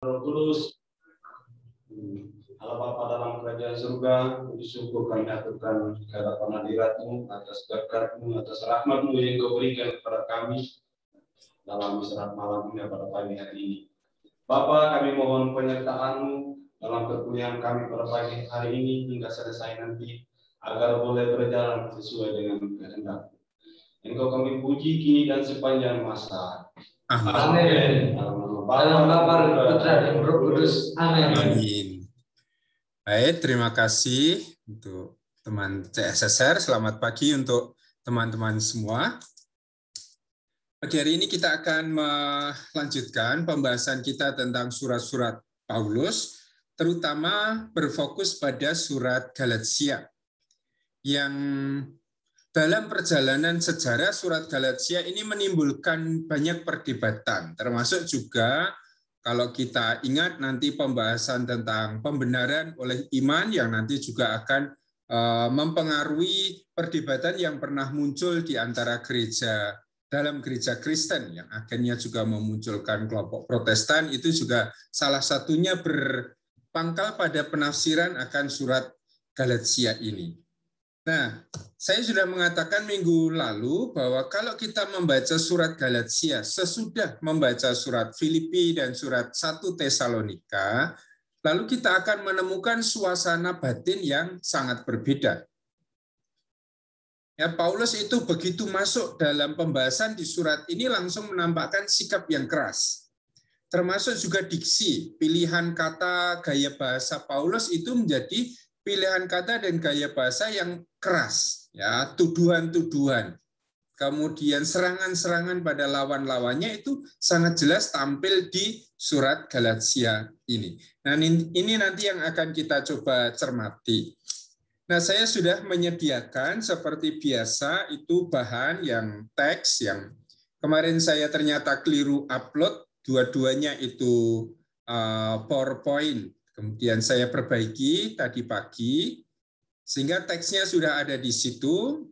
Roh Kudus, Allah Bapa dalam kerajaan surga, puji syukur kami aturkan kehadapan hadirat-Mu atas berkat-Mu, atas rahmat-Mu yang Kau berikan kepada kami dalam istirahat malam ini pada pagi hari ini. Bapa, kami mohon penyertaan-Mu dalam perkuliahan kami pada pagi hari ini hingga selesai nanti, agar boleh berjalan sesuai dengan kehendak. Engkau kami puji kini dan sepanjang masa. Amin. Dalam Bapa, Putra, dan Roh Kudus. Amin. Amin. Baik, terima kasih untuk teman CSSR. Selamat pagi untuk teman-teman semua. Pagi hari ini kita akan melanjutkan pembahasan kita tentang surat-surat Paulus, terutama berfokus pada surat Galatia, yang dalam perjalanan sejarah surat Galatia ini menimbulkan banyak perdebatan, termasuk juga kalau kita ingat nanti pembahasan tentang pembenaran oleh iman yang nanti juga akan mempengaruhi perdebatan yang pernah muncul di antara gereja dalam gereja Kristen yang akhirnya juga memunculkan kelompok Protestan. Itu juga salah satunya berpangkal pada penafsiran akan surat Galatia ini. Nah, saya sudah mengatakan minggu lalu bahwa kalau kita membaca surat Galatia sesudah membaca surat Filipi dan surat 1 Tesalonika, lalu kita akan menemukan suasana batin yang sangat berbeda. Ya, Paulus itu begitu masuk dalam pembahasan di surat ini langsung menampakkan sikap yang keras. Termasuk juga diksi, pilihan kata, gaya bahasa Paulus itu menjadi pilihan kata dan gaya bahasa yang keras, ya, tuduhan-tuduhan, kemudian serangan-serangan pada lawan-lawannya itu sangat jelas tampil di surat Galatia ini. Nah, ini nanti yang akan kita coba cermati. Nah, saya sudah menyediakan seperti biasa itu bahan yang teks yang kemarin saya ternyata keliru upload, dua-duanya itu PowerPoint. Kemudian saya perbaiki tadi pagi, sehingga teksnya sudah ada di situ.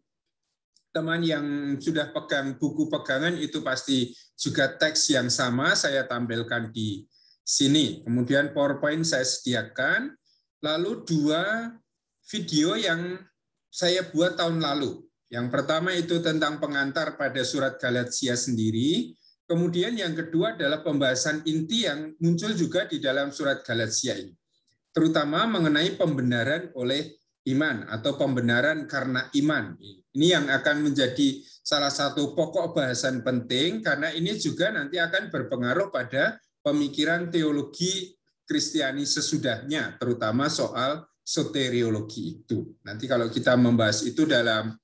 Teman yang sudah pegang buku pegangan itu pasti juga teks yang sama saya tampilkan di sini. Kemudian PowerPoint saya sediakan, lalu dua video yang saya buat tahun lalu. Yang pertama itu tentang pengantar pada surat Galatia sendiri. Kemudian yang kedua adalah pembahasan inti yang muncul juga di dalam surat Galatia ini, terutama mengenai pembenaran oleh iman atau pembenaran karena iman. Ini yang akan menjadi salah satu pokok bahasan penting karena ini juga nanti akan berpengaruh pada pemikiran teologi Kristiani sesudahnya, terutama soal soteriologi itu. Nanti kalau kita membahas itu dalam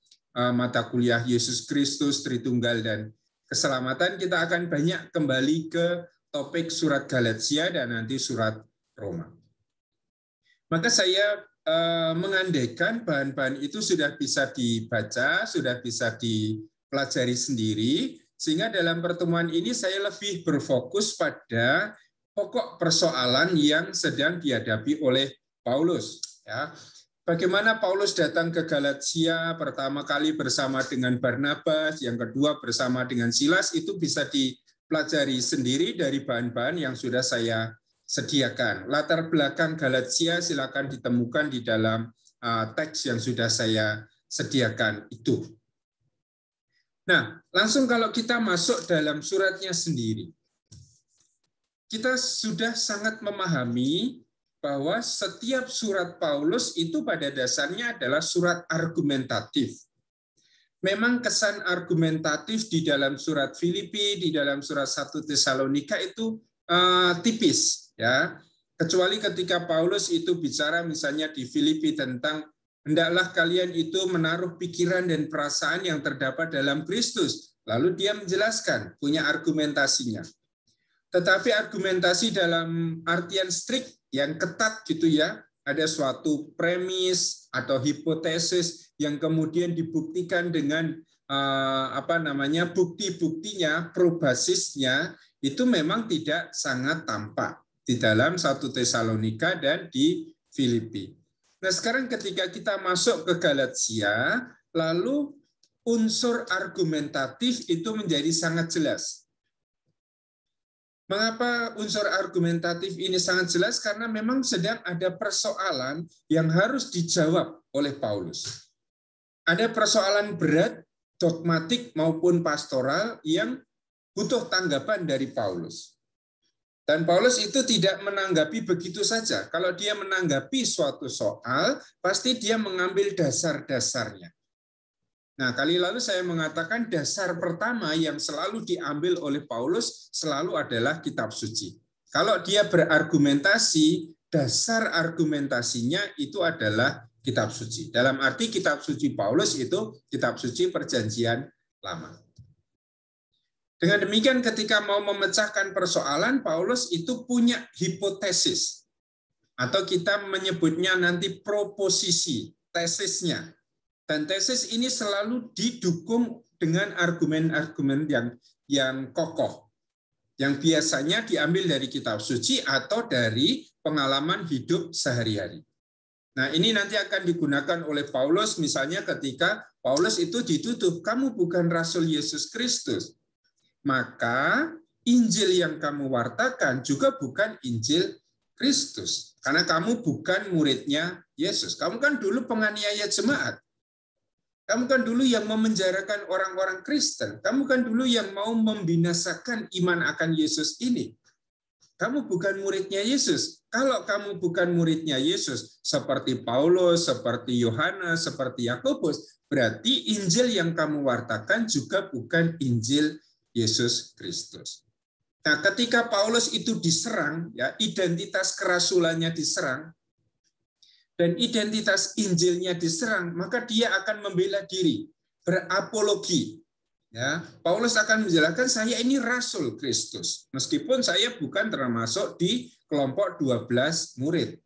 mata kuliah Yesus Kristus, Tritunggal, dan Keselamatan, kita akan banyak kembali ke topik surat Galatia dan nanti surat Roma. Maka saya mengandaikan bahan-bahan itu sudah bisa dibaca, sudah bisa dipelajari sendiri, sehingga dalam pertemuan ini saya lebih berfokus pada pokok persoalan yang sedang dihadapi oleh Paulus. Ya. Bagaimana Paulus datang ke Galatia pertama kali bersama dengan Barnabas, yang kedua bersama dengan Silas, itu bisa dipelajari sendiri dari bahan-bahan yang sudah saya sediakan. Latar belakang Galatia silakan ditemukan di dalam teks yang sudah saya sediakan itu. Nah, langsung kalau kita masuk dalam suratnya sendiri, kita sudah sangat memahami bahwa setiap surat Paulus itu pada dasarnya adalah surat argumentatif. Memang kesan argumentatif di dalam surat Filipi, di dalam surat 1 Tesalonika itu tipis, ya. Kecuali ketika Paulus itu bicara misalnya di Filipi tentang hendaklah kalian itu menaruh pikiran dan perasaan yang terdapat dalam Kristus. Lalu dia menjelaskan, punya argumentasinya. Tetapi argumentasi dalam artian strict yang ketat gitu ya, ada suatu premis atau hipotesis yang kemudian dibuktikan dengan bukti-buktinya, probasisnya itu memang tidak sangat tampak di dalam 1 Tesalonika dan di Filipi. Nah, sekarang ketika kita masuk ke Galatia, lalu unsur argumentatif itu menjadi sangat jelas. Mengapa unsur argumentatif ini sangat jelas? Karena memang sedang ada persoalan yang harus dijawab oleh Paulus. Ada persoalan berat, dogmatik maupun pastoral yang butuh tanggapan dari Paulus. Dan Paulus itu tidak menanggapi begitu saja. Kalau dia menanggapi suatu soal, pasti dia mengambil dasar-dasarnya. Nah, kali lalu saya mengatakan dasar pertama yang selalu diambil oleh Paulus selalu adalah kitab suci. Kalau dia berargumentasi, dasar argumentasinya itu adalah kitab suci. Dalam arti kitab suci Paulus itu kitab suci Perjanjian Lama. Dengan demikian ketika mau memecahkan persoalan, Paulus itu punya hipotesis. Atau kita menyebutnya nanti proposisi, tesisnya. Dan tesis ini selalu didukung dengan argumen-argumen yang kokoh, yang biasanya diambil dari kitab suci atau dari pengalaman hidup sehari-hari. Nah, ini nanti akan digunakan oleh Paulus, misalnya ketika Paulus itu dituduh, kamu bukan Rasul Yesus Kristus, maka Injil yang kamu wartakan juga bukan Injil Kristus, karena kamu bukan muridnya Yesus. Kamu kan dulu penganiaya jemaat. Kamu kan dulu yang memenjarakan orang-orang Kristen. Kamu kan dulu yang mau membinasakan iman akan Yesus ini. Kamu bukan muridnya Yesus. Kalau kamu bukan muridnya Yesus, seperti Paulus, seperti Yohanes, seperti Yakobus, berarti Injil yang kamu wartakan juga bukan Injil Yesus Kristus. Nah, ketika Paulus itu diserang, ya, identitas kerasulannya diserang, dan identitas Injilnya diserang, maka dia akan membela diri, berapologi. Ya, Paulus akan menjelaskan, saya ini Rasul Kristus, meskipun saya bukan termasuk di kelompok 12 murid.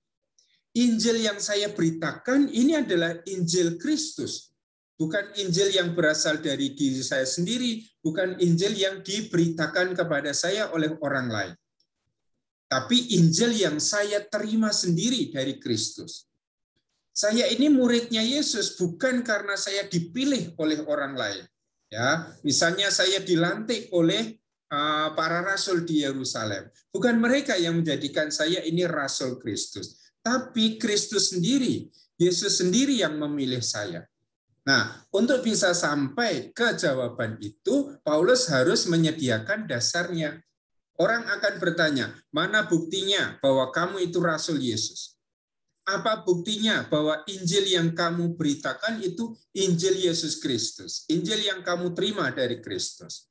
Injil yang saya beritakan ini adalah Injil Kristus, bukan Injil yang berasal dari diri saya sendiri, bukan Injil yang diberitakan kepada saya oleh orang lain. Tapi Injil yang saya terima sendiri dari Kristus. Saya ini muridnya Yesus bukan karena saya dipilih oleh orang lain. Ya, misalnya saya dilantik oleh para rasul di Yerusalem. Bukan mereka yang menjadikan saya ini Rasul Kristus, tapi Kristus sendiri, Yesus sendiri yang memilih saya. Nah, untuk bisa sampai ke jawaban itu, Paulus harus menyediakan dasarnya. Orang akan bertanya, mana buktinya bahwa kamu itu Rasul Yesus? Apa buktinya bahwa Injil yang kamu beritakan itu Injil Yesus Kristus, Injil yang kamu terima dari Kristus?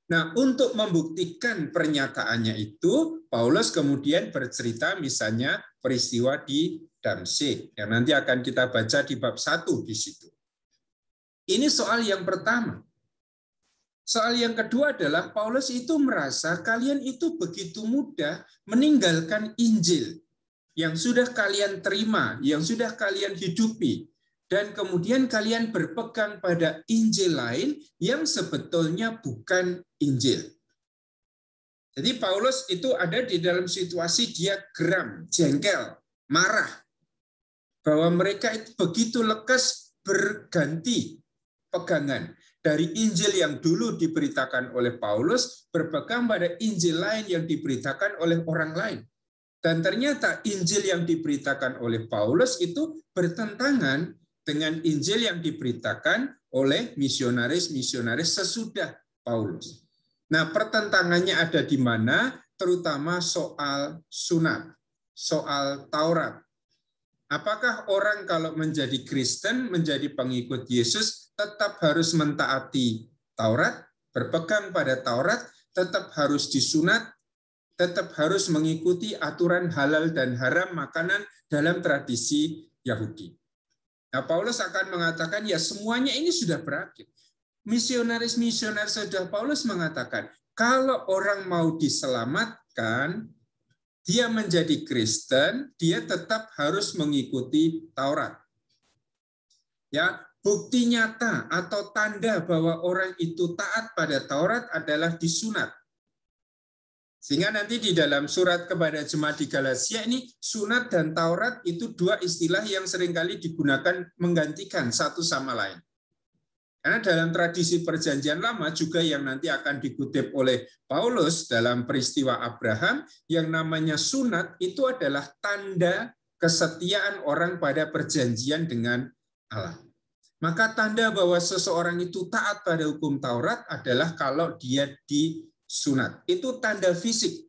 Nah, untuk membuktikan pernyataannya itu, Paulus kemudian bercerita misalnya peristiwa di Damsyik, yang nanti akan kita baca di bab 1 di situ. Ini soal yang pertama. Soal yang kedua adalah Paulus itu merasa kalian itu begitu mudah meninggalkan Injil yang sudah kalian terima, yang sudah kalian hidupi, dan kemudian kalian berpegang pada Injil lain yang sebetulnya bukan Injil. Jadi Paulus itu ada di dalam situasi dia geram, jengkel, marah, bahwa mereka itu begitu lekas berganti pegangan dari Injil yang dulu diberitakan oleh Paulus, berpegang pada Injil lain yang diberitakan oleh orang lain. Dan ternyata Injil yang diberitakan oleh Paulus itu bertentangan dengan Injil yang diberitakan oleh misionaris-misionaris sesudah Paulus. Nah, pertentangannya ada di mana? Terutama soal sunat, soal Taurat. Apakah orang kalau menjadi Kristen, menjadi pengikut Yesus, tetap harus mentaati Taurat, berpegang pada Taurat, tetap harus disunat, tetap harus mengikuti aturan halal dan haram makanan dalam tradisi Yahudi. Nah, Paulus akan mengatakan, ya semuanya ini sudah berakhir. Misionaris-misionaris sudah Paulus mengatakan, kalau orang mau diselamatkan, dia menjadi Kristen, dia tetap harus mengikuti Taurat. Ya, bukti nyata atau tanda bahwa orang itu taat pada Taurat adalah disunat. Sehingga nanti di dalam surat kepada jemaat di Galatia ini, sunat dan Taurat itu dua istilah yang seringkali digunakan menggantikan satu sama lain. Karena dalam tradisi perjanjian lama juga yang nanti akan dikutip oleh Paulus dalam peristiwa Abraham, yang namanya sunat itu adalah tanda kesetiaan orang pada perjanjian dengan Allah. Maka tanda bahwa seseorang itu taat pada hukum Taurat adalah kalau dia disunat. Itu tanda fisik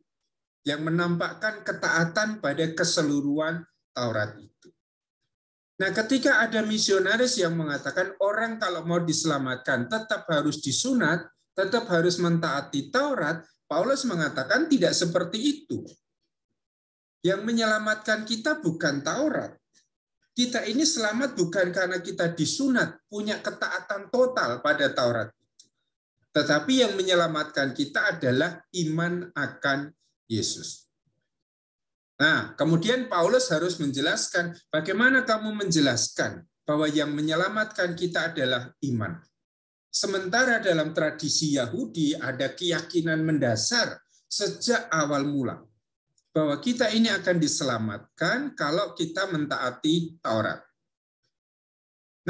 yang menampakkan ketaatan pada keseluruhan Taurat itu. Nah, ketika ada misionaris yang mengatakan orang kalau mau diselamatkan tetap harus disunat, tetap harus mentaati Taurat, Paulus mengatakan tidak seperti itu. Yang menyelamatkan kita bukan Taurat. Kita ini selamat bukan karena kita disunat, punya ketaatan total pada Taurat. Tetapi yang menyelamatkan kita adalah iman akan Yesus. Nah, kemudian Paulus harus menjelaskan bagaimana kamu menjelaskan bahwa yang menyelamatkan kita adalah iman. Sementara dalam tradisi Yahudi ada keyakinan mendasar sejak awal mula bahwa kita ini akan diselamatkan kalau kita mentaati Taurat.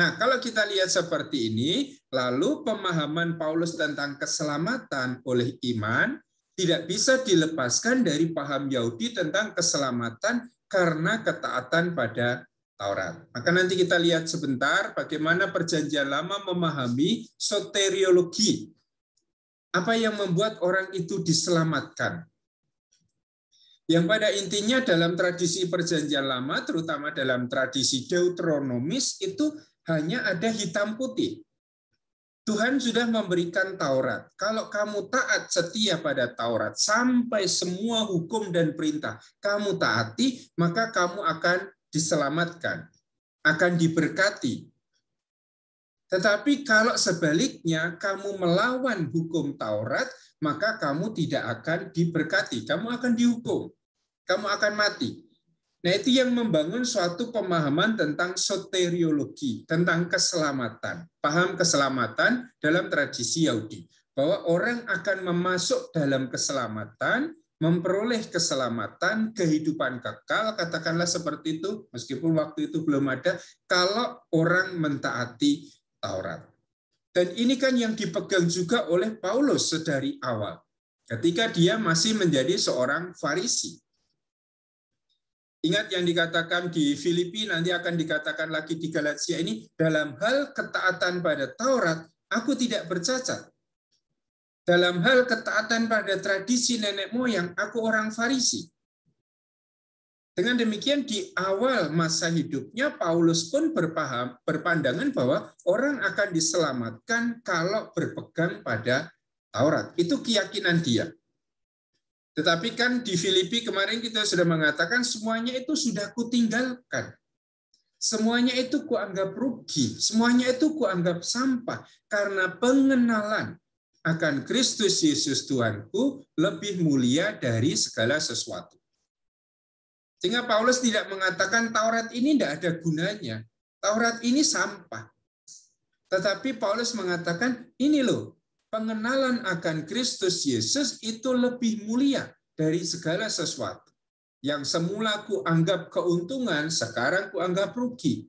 Nah, kalau kita lihat seperti ini, lalu pemahaman Paulus tentang keselamatan oleh iman tidak bisa dilepaskan dari paham Yahudi tentang keselamatan karena ketaatan pada Taurat. Maka nanti kita lihat sebentar bagaimana Perjanjian Lama memahami soteriologi. Apa yang membuat orang itu diselamatkan? Yang pada intinya dalam tradisi Perjanjian Lama, terutama dalam tradisi Deuteronomis, itu hanya ada hitam putih. Tuhan sudah memberikan Taurat. Kalau kamu taat setia pada Taurat sampai semua hukum dan perintah kamu taati, maka kamu akan diselamatkan, akan diberkati. Tetapi kalau sebaliknya kamu melawan hukum Taurat, maka kamu tidak akan diberkati, kamu akan dihukum, kamu akan mati. Nah, itu yang membangun suatu pemahaman tentang soteriologi, tentang keselamatan. Paham keselamatan dalam tradisi Yahudi. Bahwa orang akan memasuk dalam keselamatan, memperoleh keselamatan, kehidupan kekal, katakanlah seperti itu, meskipun waktu itu belum ada, kalau orang mentaati Taurat. Dan ini kan yang dipegang juga oleh Paulus sedari awal, ketika dia masih menjadi seorang Farisi. Ingat yang dikatakan di Filipi, nanti akan dikatakan lagi di Galatia ini, dalam hal ketaatan pada Taurat, aku tidak bercacat. Dalam hal ketaatan pada tradisi nenek moyang, aku orang Farisi. Dengan demikian di awal masa hidupnya, Paulus pun berpandangan bahwa orang akan diselamatkan kalau berpegang pada Taurat. Itu keyakinan dia. Tetapi kan di Filipi kemarin kita sudah mengatakan semuanya itu sudah kutinggalkan. Semuanya itu kuanggap rugi. Semuanya itu kuanggap sampah. Karena pengenalan akan Kristus Yesus Tuhanku lebih mulia dari segala sesuatu. Sehingga Paulus tidak mengatakan Taurat ini tidak ada gunanya. Taurat ini sampah. Tetapi Paulus mengatakan ini loh. Pengenalan akan Kristus Yesus itu lebih mulia dari segala sesuatu. Yang semula kuanggap keuntungan, sekarang kuanggap rugi.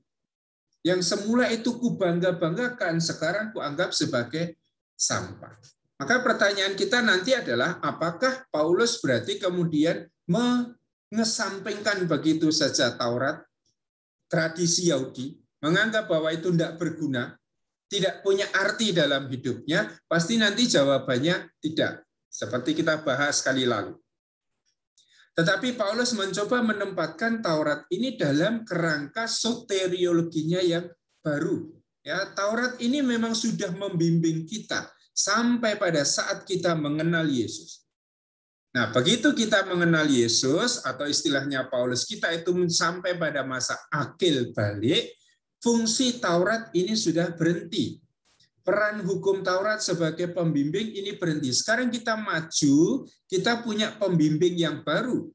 Yang semula itu kubangga-banggakan, sekarang kuanggap sebagai sampah. Maka pertanyaan kita nanti adalah, apakah Paulus berarti kemudian mengesampingkan begitu saja Taurat, tradisi Yahudi, menganggap bahwa itu tidak berguna, tidak punya arti dalam hidupnya? Pasti nanti jawabannya tidak. Seperti kita bahas sekali lalu. Tetapi Paulus mencoba menempatkan Taurat ini dalam kerangka soteriologinya yang baru. Ya, Taurat ini memang sudah membimbing kita sampai pada saat kita mengenal Yesus. Nah, begitu kita mengenal Yesus, atau istilahnya Paulus, kita itu sampai pada masa akil balik, fungsi Taurat ini sudah berhenti. Peran hukum Taurat sebagai pembimbing ini berhenti. Sekarang kita maju, kita punya pembimbing yang baru,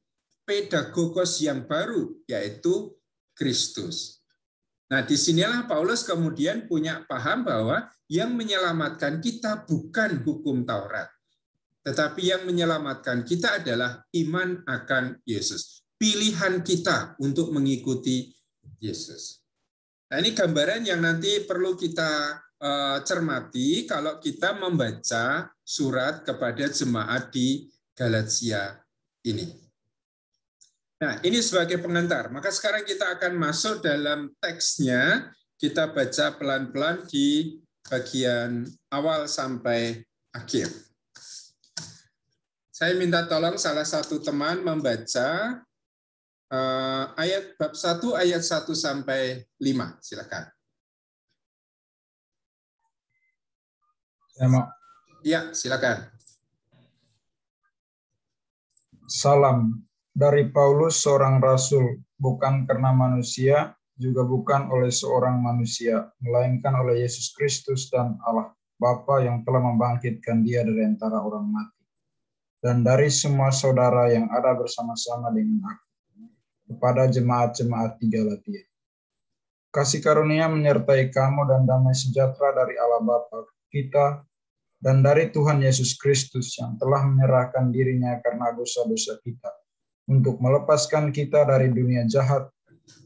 pedagogos yang baru, yaitu Kristus. Nah, disinilah Paulus kemudian punya paham bahwa yang menyelamatkan kita bukan hukum Taurat, tetapi yang menyelamatkan kita adalah iman akan Yesus. Pilihan kita untuk mengikuti Yesus. Nah, ini gambaran yang nanti perlu kita cermati kalau kita membaca surat kepada jemaat di Galatia ini. Nah, ini sebagai pengantar. Maka sekarang kita akan masuk dalam teksnya. Kita baca pelan-pelan di bagian awal sampai akhir. Saya minta tolong salah satu teman membaca ayat bab 1 ayat 1 sampai 5. Silakan. Saya mau. Ya, silakan. Salam dari Paulus, seorang rasul, bukan karena manusia, juga bukan oleh seorang manusia, melainkan oleh Yesus Kristus dan Allah Bapa yang telah membangkitkan Dia dari antara orang mati, dan dari semua saudara yang ada bersama-sama dengan aku, kepada jemaat-jemaat di Galatia. Kasih karunia menyertai kamu dan damai sejahtera dari Allah Bapa kita dan dari Tuhan Yesus Kristus yang telah menyerahkan dirinya karena dosa-dosa kita, untuk melepaskan kita dari dunia jahat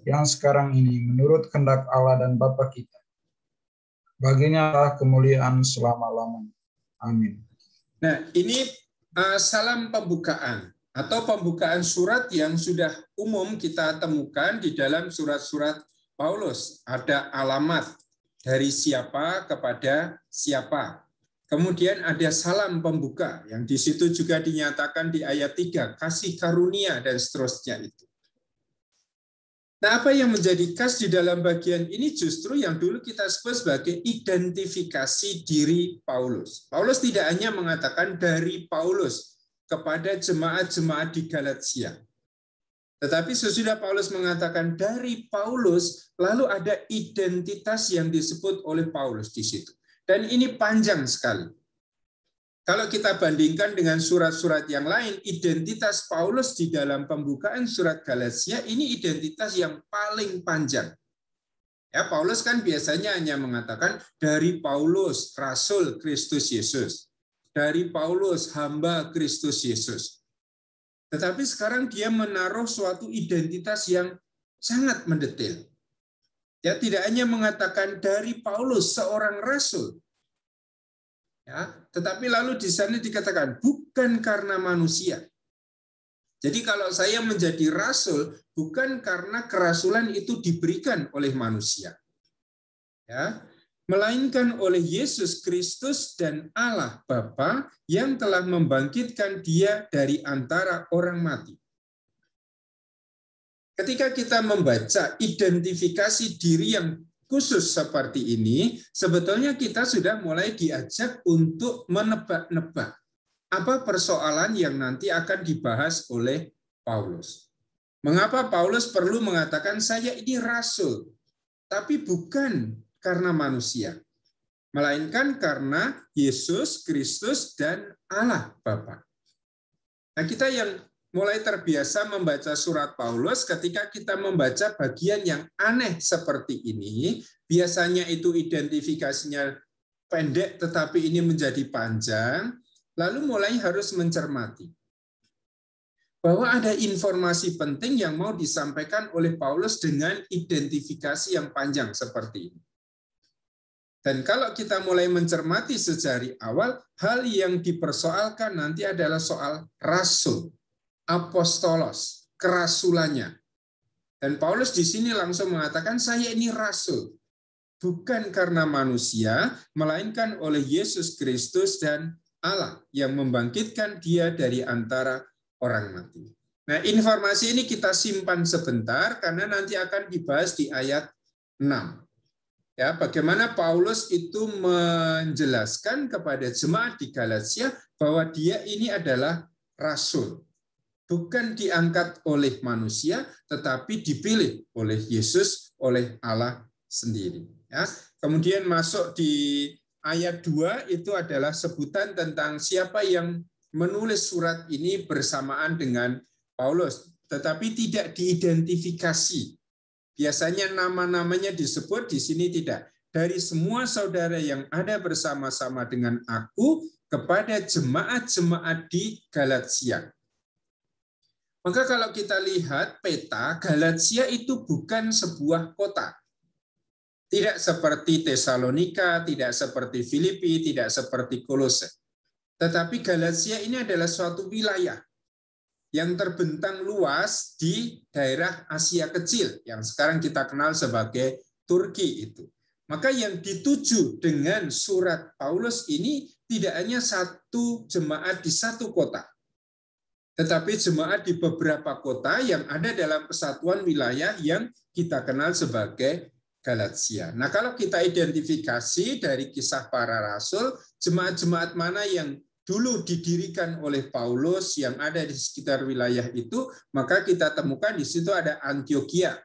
yang sekarang ini menurut kehendak Allah dan Bapa kita. Baginya lah kemuliaan selama-lamanya. Amin. Nah, ini salam pembukaan atau pembukaan surat yang sudah umum kita temukan di dalam surat-surat Paulus. Ada alamat dari siapa kepada siapa. Kemudian ada salam pembuka yang di situ juga dinyatakan di ayat 3, kasih karunia dan seterusnya itu. Nah, apa yang menjadi khas di dalam bagian ini justru yang dulu kita sebut sebagai identifikasi diri Paulus. Paulus tidak hanya mengatakan dari Paulus kepada jemaat-jemaat di Galatia. Tetapi sesudah Paulus mengatakan dari Paulus, lalu ada identitas yang disebut oleh Paulus di situ. Dan ini panjang sekali. Kalau kita bandingkan dengan surat-surat yang lain, identitas Paulus di dalam pembukaan surat Galatia ini identitas yang paling panjang. Ya, Paulus kan biasanya hanya mengatakan dari Paulus, Rasul Kristus Yesus. Dari Paulus, hamba Kristus Yesus. Tetapi sekarang dia menaruh suatu identitas yang sangat mendetail. Ya, tidak hanya mengatakan dari Paulus seorang rasul. Ya, tetapi lalu di sana dikatakan bukan karena manusia. Jadi kalau saya menjadi rasul bukan karena kerasulan itu diberikan oleh manusia. Ya, melainkan oleh Yesus Kristus dan Allah Bapa yang telah membangkitkan Dia dari antara orang mati. Ketika kita membaca identifikasi diri yang khusus seperti ini, sebetulnya kita sudah mulai diajak untuk menebak-nebak apa persoalan yang nanti akan dibahas oleh Paulus. Mengapa Paulus perlu mengatakan saya ini rasul, tapi bukan karena manusia, melainkan karena Yesus Kristus dan Allah Bapa. Nah, kita yang mulai terbiasa membaca surat Paulus, ketika kita membaca bagian yang aneh seperti ini, biasanya itu identifikasinya pendek tetapi ini menjadi panjang, lalu mulai harus mencermati bahwa ada informasi penting yang mau disampaikan oleh Paulus dengan identifikasi yang panjang seperti ini. Dan kalau kita mulai mencermati sejari awal, hal yang dipersoalkan nanti adalah soal rasul. Apostolos, kerasulannya. Dan Paulus di sini langsung mengatakan, saya ini rasul. Bukan karena manusia, melainkan oleh Yesus Kristus dan Allah yang membangkitkan Dia dari antara orang mati. Nah, informasi ini kita simpan sebentar, karena nanti akan dibahas di ayat 6. Ya, bagaimana Paulus itu menjelaskan kepada jemaat di Galatia bahwa dia ini adalah rasul. Bukan diangkat oleh manusia, tetapi dipilih oleh Yesus, oleh Allah sendiri. Ya. Kemudian masuk di ayat 2 itu adalah sebutan tentang siapa yang menulis surat ini bersamaan dengan Paulus, tetapi tidak diidentifikasi. Biasanya nama-namanya disebut, di sini tidak. Dari semua saudara yang ada bersama-sama dengan aku kepada jemaat-jemaat di Galatia. Maka kalau kita lihat peta, Galatia itu bukan sebuah kota. Tidak seperti Tesalonika, tidak seperti Filipi, tidak seperti Kolose. Tetapi Galatia ini adalah suatu wilayah yang terbentang luas di daerah Asia Kecil, yang sekarang kita kenal sebagai Turki itu. Maka yang dituju dengan surat Paulus ini tidak hanya satu jemaat di satu kota, tetapi jemaat di beberapa kota yang ada dalam kesatuan wilayah yang kita kenal sebagai Galatia. Nah, kalau kita identifikasi dari kisah para rasul, jemaat-jemaat mana yang dulu didirikan oleh Paulus yang ada di sekitar wilayah itu, maka kita temukan di situ ada Antioquia,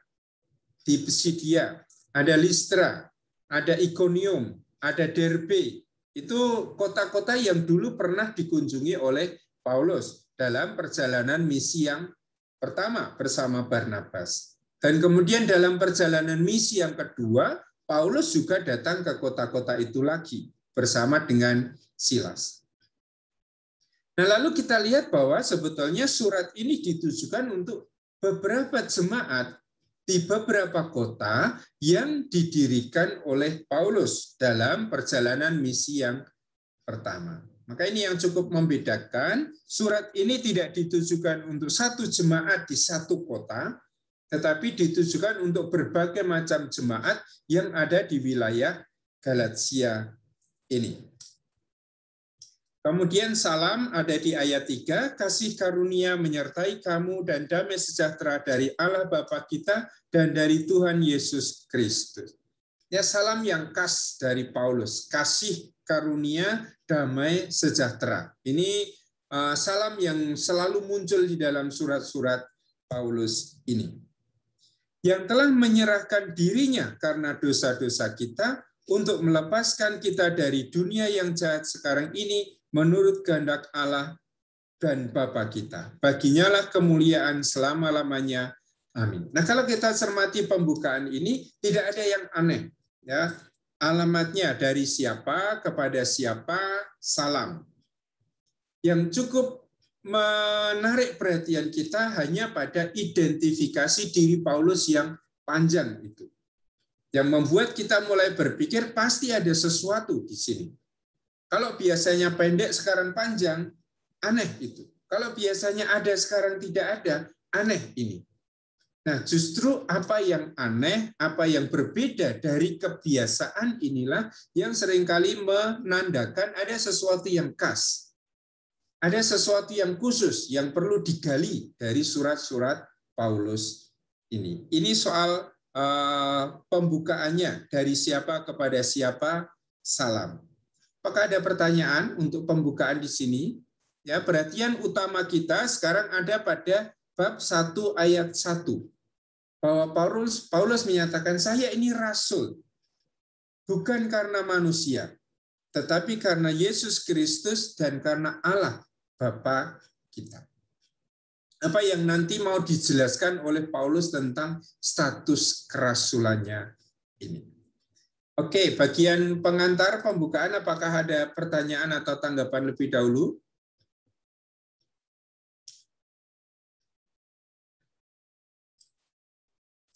di Pisidia, ada Listra, ada Iconium, ada Derbe. Itu kota-kota yang dulu pernah dikunjungi oleh Paulus dalam perjalanan misi yang pertama bersama Barnabas. Dan kemudian dalam perjalanan misi yang kedua, Paulus juga datang ke kota-kota itu lagi bersama dengan Silas. Nah, lalu kita lihat bahwa sebetulnya surat ini ditujukan untuk beberapa jemaat di beberapa kota yang didirikan oleh Paulus dalam perjalanan misi yang pertama. Maka ini yang cukup membedakan, surat ini tidak ditujukan untuk satu jemaat di satu kota, tetapi ditujukan untuk berbagai macam jemaat yang ada di wilayah Galatia ini. Kemudian salam ada di ayat 3, kasih karunia menyertai kamu dan damai sejahtera dari Allah Bapa kita dan dari Tuhan Yesus Kristus. Ya, salam yang khas dari Paulus, kasih karunia, damai sejahtera. Ini salam yang selalu muncul di dalam surat-surat Paulus ini. Yang telah menyerahkan dirinya karena dosa-dosa kita untuk melepaskan kita dari dunia yang jahat sekarang ini menurut kehendak Allah dan Bapa kita. Baginya lah kemuliaan selama-lamanya. Amin. Nah, kalau kita cermati pembukaan ini, tidak ada yang aneh. Ya, alamatnya dari siapa kepada siapa, salam. Yang cukup menarik perhatian kita hanya pada identifikasi diri Paulus yang panjang itu. Yang membuat kita mulai berpikir pasti ada sesuatu di sini. Kalau biasanya pendek sekarang panjang, aneh itu. Kalau biasanya ada sekarang tidak ada, aneh ini. Nah, justru apa yang aneh, apa yang berbeda dari kebiasaan inilah yang seringkali menandakan ada sesuatu yang khas. Ada sesuatu yang khusus yang perlu digali dari surat-surat Paulus ini. Ini soal pembukaannya, dari siapa kepada siapa, salam. Apakah ada pertanyaan untuk pembukaan di sini? Ya, perhatian utama kita sekarang ada pada bab 1 ayat 1. Bahwa Paulus menyatakan, saya ini rasul, bukan karena manusia, tetapi karena Yesus Kristus dan karena Allah Bapa kita. Apa yang nanti mau dijelaskan oleh Paulus tentang status kerasulannya ini. Oke, bagian pengantar pembukaan, apakah ada pertanyaan atau tanggapan lebih dahulu?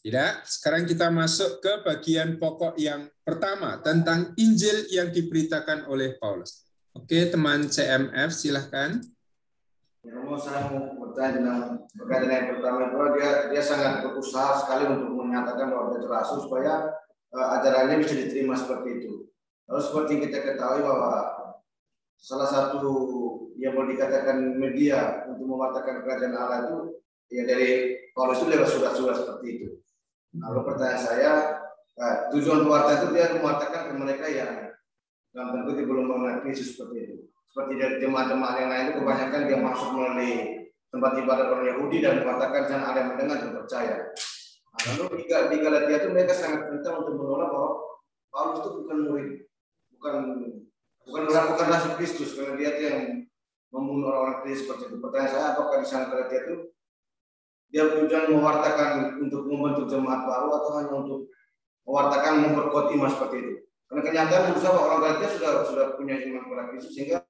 Tidak. Sekarang kita masuk ke bagian pokok yang pertama, tentang Injil yang diberitakan oleh Paulus. Oke, teman CMF, silahkan. Saya mau bertanya berkaitan dengan yang pertama itu, dia sangat berusaha sekali untuk menyatakan bahwa dia rasul supaya ajarannya bisa diterima seperti itu. Lalu seperti yang kita ketahui bahwa salah satu yang boleh dikatakan media untuk mewartakan kerajaan Allah itu ya dari Paulus itu lewat surat-surat seperti itu. Lalu pertanyaan saya, tujuan pewarta itu dia mewartakan ke mereka yang dalam tentu belum mengenal Yesus seperti itu. Seperti dari jemaat-jemaat yang lain itu kebanyakan dia masuk melalui tempat ibadat orang Yahudi dan mengatakan jangan ada yang mendengar dan percaya. Nah, lalu di Galatia itu mereka sangat gentar untuk menolak bahwa Paulus itu bukan murid, bukan rasul Kristus, karena dia yang membunuh orang-orang Kristus seperti itu. Pertanyaan saya, apakah di sana Galatia itu dia tujuan mewartakan untuk membentuk jemaat baru atau hanya untuk mewartakan memperkuat iman seperti itu? Karena kenyataan berusaha orang Galatia sudah punya iman kepada Kristus sehingga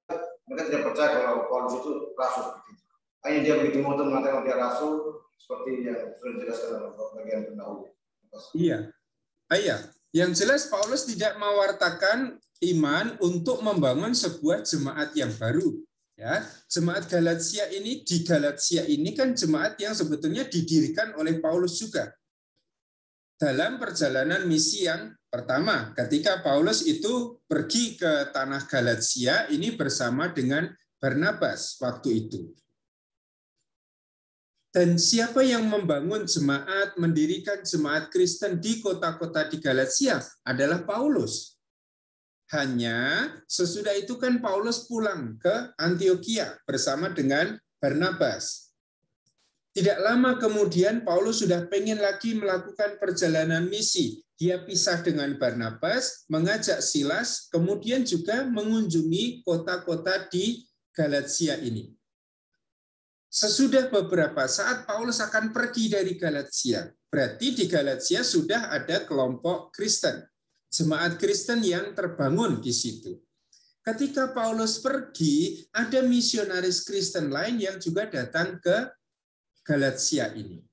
mereka tidak percaya kalau Paulus itu rasul. Hanya dia begitu mau mengatakan dia rasul seperti yang sudah dijelaskan dalam bagian pendahulu. Iya, Yang jelas Paulus tidak mewartakan iman untuk membangun sebuah jemaat yang baru. Ya, jemaat Galatia ini di Galatia ini kan jemaat yang sebetulnya didirikan oleh Paulus juga. Dalam perjalanan misi yang pertama, ketika Paulus itu pergi ke tanah Galatia ini bersama dengan Barnabas waktu itu. Dan siapa yang membangun jemaat, mendirikan jemaat Kristen di kota-kota di Galatia adalah Paulus. Hanya sesudah itu kan Paulus pulang ke Antiokhia bersama dengan Barnabas. Tidak lama kemudian Paulus sudah pengen lagi melakukan perjalanan misi. Dia pisah dengan Barnabas, mengajak Silas, kemudian juga mengunjungi kota-kota di Galatia ini. Sesudah beberapa saat Paulus akan pergi dari Galatia. Berarti di Galatia sudah ada kelompok Kristen. Jemaat Kristen yang terbangun di situ. Ketika Paulus pergi, ada misionaris Kristen lain yang juga datang ke Galatia ini.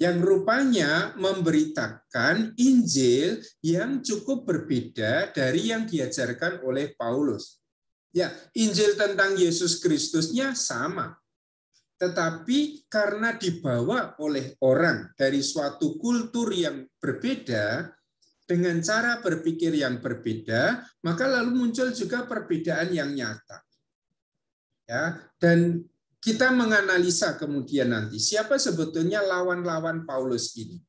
Yang rupanya memberitakan Injil yang cukup berbeda dari yang diajarkan oleh Paulus. Ya, Injil tentang Yesus Kristusnya sama. Tetapi karena dibawa oleh orang dari suatu kultur yang berbeda, dengan cara berpikir yang berbeda, maka lalu muncul juga perbedaan yang nyata. Ya, dan kita menganalisa kemudian nanti siapa sebetulnya lawan-lawan Paulus ini.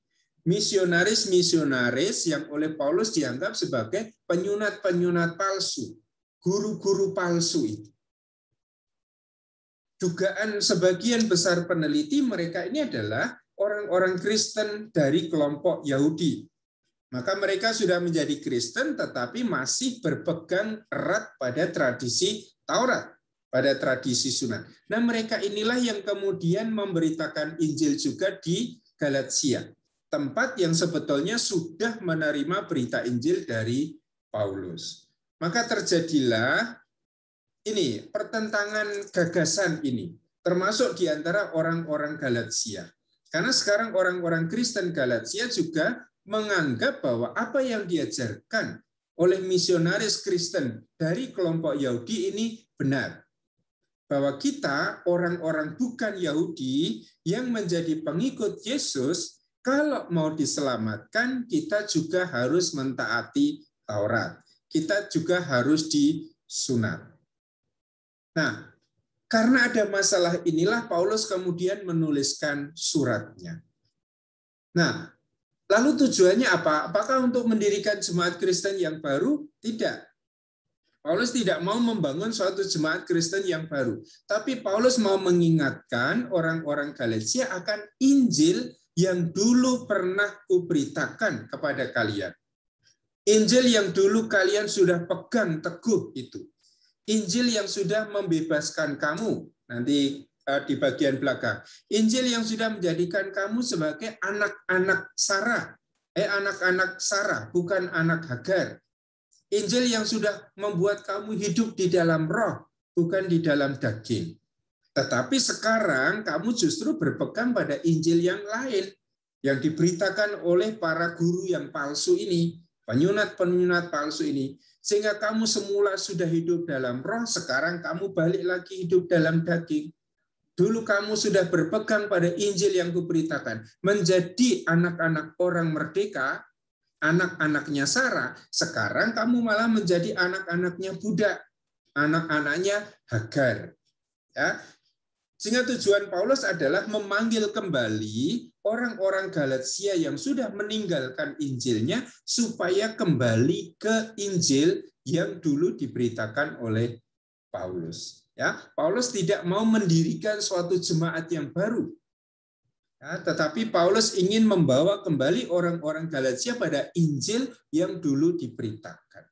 Misionaris-misionaris yang oleh Paulus dianggap sebagai penyunat-penyunat palsu, guru-guru palsu itu. Dugaan sebagian besar peneliti mereka ini adalah orang-orang Kristen dari kelompok Yahudi. Maka mereka sudah menjadi Kristen tetapi masih berpegang erat pada tradisi Taurat, pada tradisi sunat. Nah, mereka inilah yang kemudian memberitakan Injil juga di Galatia, tempat yang sebetulnya sudah menerima berita Injil dari Paulus. Maka terjadilah ini pertentangan gagasan ini, termasuk di antara orang-orang Galatia. Karena sekarang orang-orang Kristen Galatia juga menganggap bahwa apa yang diajarkan oleh misionaris Kristen dari kelompok Yahudi ini benar. Bahwa kita, orang-orang bukan Yahudi yang menjadi pengikut Yesus, kalau mau diselamatkan, kita juga harus mentaati Taurat. Kita juga harus disunat. Nah, karena ada masalah inilah Paulus kemudian menuliskan suratnya. Nah, lalu tujuannya apa? Apakah untuk mendirikan jemaat Kristen yang baru? Tidak. Paulus tidak mau membangun suatu jemaat Kristen yang baru. Tapi Paulus mau mengingatkan orang-orang Galatia akan Injil yang dulu pernah kuberitakan kepada kalian. Injil yang dulu kalian sudah pegang teguh itu. Injil yang sudah membebaskan kamu. Nanti di bagian belakang. Injil yang sudah menjadikan kamu sebagai anak-anak Sarah. Anak-anak Sarah, bukan anak Hagar. Injil yang sudah membuat kamu hidup di dalam roh, bukan di dalam daging. Tetapi sekarang kamu justru berpegang pada Injil yang lain, yang diberitakan oleh para guru yang palsu ini, penyunat-penyunat palsu ini. Sehingga kamu semula sudah hidup dalam roh, sekarang kamu balik lagi hidup dalam daging. Dulu kamu sudah berpegang pada Injil yang kuberitakan, menjadi anak-anak orang merdeka, anak-anaknya Sarah, sekarang kamu malah menjadi anak-anaknya budak, anak-anaknya Hagar. Ya. Sehingga tujuan Paulus adalah memanggil kembali orang-orang Galatia yang sudah meninggalkan Injilnya supaya kembali ke Injil yang dulu diberitakan oleh Paulus. Ya, Paulus tidak mau mendirikan suatu jemaat yang baru. Ya, tetapi Paulus ingin membawa kembali orang-orang Galatia pada Injil yang dulu diberitakan.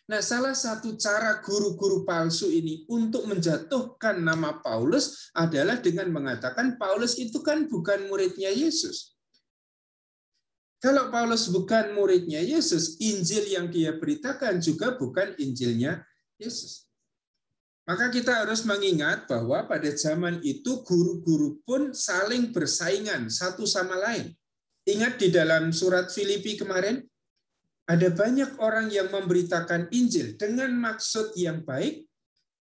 Nah, salah satu cara guru-guru palsu ini untuk menjatuhkan nama Paulus adalah dengan mengatakan Paulus itu kan bukan muridnya Yesus. Kalau Paulus bukan muridnya Yesus, Injil yang dia beritakan juga bukan Injilnya Yesus. Maka kita harus mengingat bahwa pada zaman itu guru-guru pun saling bersaingan satu sama lain. Ingat di dalam surat Filipi kemarin, ada banyak orang yang memberitakan Injil dengan maksud yang baik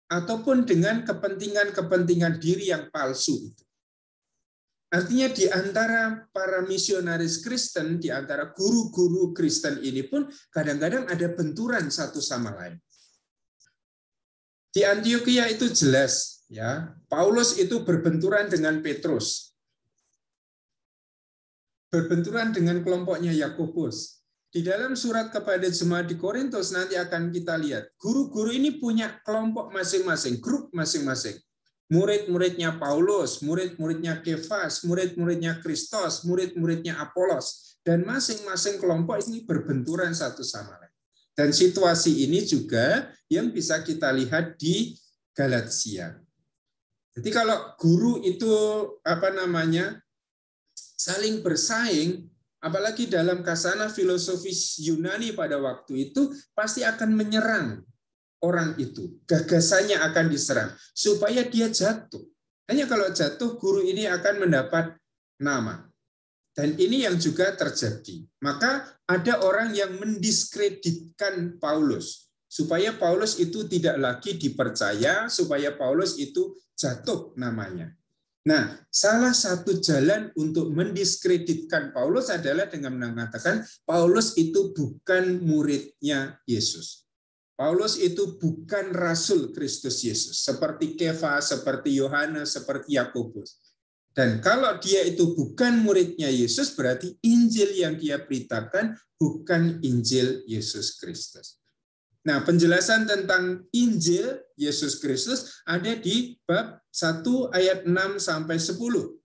ataupun dengan kepentingan-kepentingan diri yang palsu. Artinya di antara para misionaris Kristen, di antara guru-guru Kristen ini pun kadang-kadang ada benturan satu sama lain. Di Antioquia itu jelas, ya, Paulus itu berbenturan dengan Petrus, berbenturan dengan kelompoknya Yakobus. Di dalam surat kepada jemaat di Korintus nanti akan kita lihat, guru-guru ini punya kelompok masing-masing, grup masing-masing. Murid-muridnya Paulus, murid-muridnya Kefas, murid-muridnya Kristus, murid-muridnya Apolos, dan masing-masing kelompok ini berbenturan satu sama lain. Dan situasi ini juga yang bisa kita lihat di Galatia. Jadi kalau guru itu saling bersaing, apalagi dalam kasana filosofis Yunani pada waktu itu, pasti akan menyerang orang itu. Gagasannya akan diserang supaya dia jatuh. Hanya kalau jatuh, guru ini akan mendapat nama. Dan ini yang juga terjadi. Maka ada orang yang mendiskreditkan Paulus supaya Paulus itu tidak lagi dipercaya, supaya Paulus itu jatuh namanya. Nah, salah satu jalan untuk mendiskreditkan Paulus adalah dengan mengatakan Paulus itu bukan muridnya Yesus. Paulus itu bukan rasul Kristus Yesus, seperti Kefa, seperti Yohanes, seperti Yakobus. Dan kalau dia itu bukan muridnya Yesus, berarti Injil yang dia beritakan bukan Injil Yesus Kristus. Nah, penjelasan tentang Injil Yesus Kristus ada di bab 1 ayat 6 sampai 10.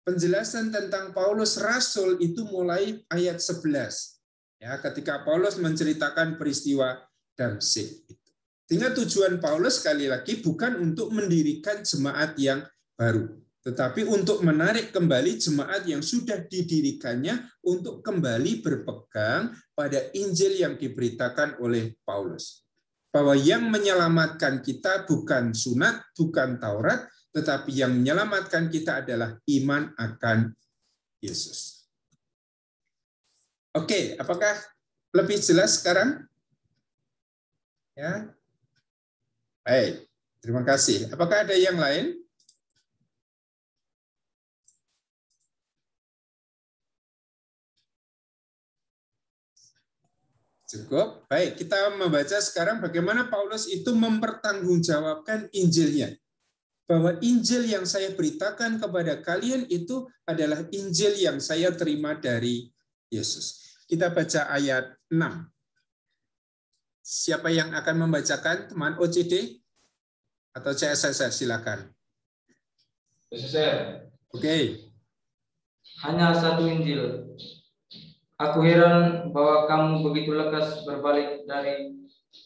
Penjelasan tentang Paulus rasul itu mulai ayat 11. Ya, ketika Paulus menceritakan peristiwa Damsyik itu. Sehingga tujuan Paulus sekali lagi bukan untuk mendirikan jemaat yang baru, tetapi untuk menarik kembali jemaat yang sudah didirikannya untuk kembali berpegang pada Injil yang diberitakan oleh Paulus. Bahwa yang menyelamatkan kita bukan sunat, bukan Taurat, tetapi yang menyelamatkan kita adalah iman akan Yesus. Oke, apakah lebih jelas sekarang? Ya. Baik, terima kasih. Apakah ada yang lain? Cukup. Baik, kita membaca sekarang bagaimana Paulus itu mempertanggungjawabkan Injilnya. Bahwa Injil yang saya beritakan kepada kalian itu adalah Injil yang saya terima dari Yesus. Kita baca ayat 6. Siapa yang akan membacakan? Teman OCD atau CSSR? Silakan. CSSR. Oke. Hanya satu Injil. Aku heran bahwa kamu begitu lekas berbalik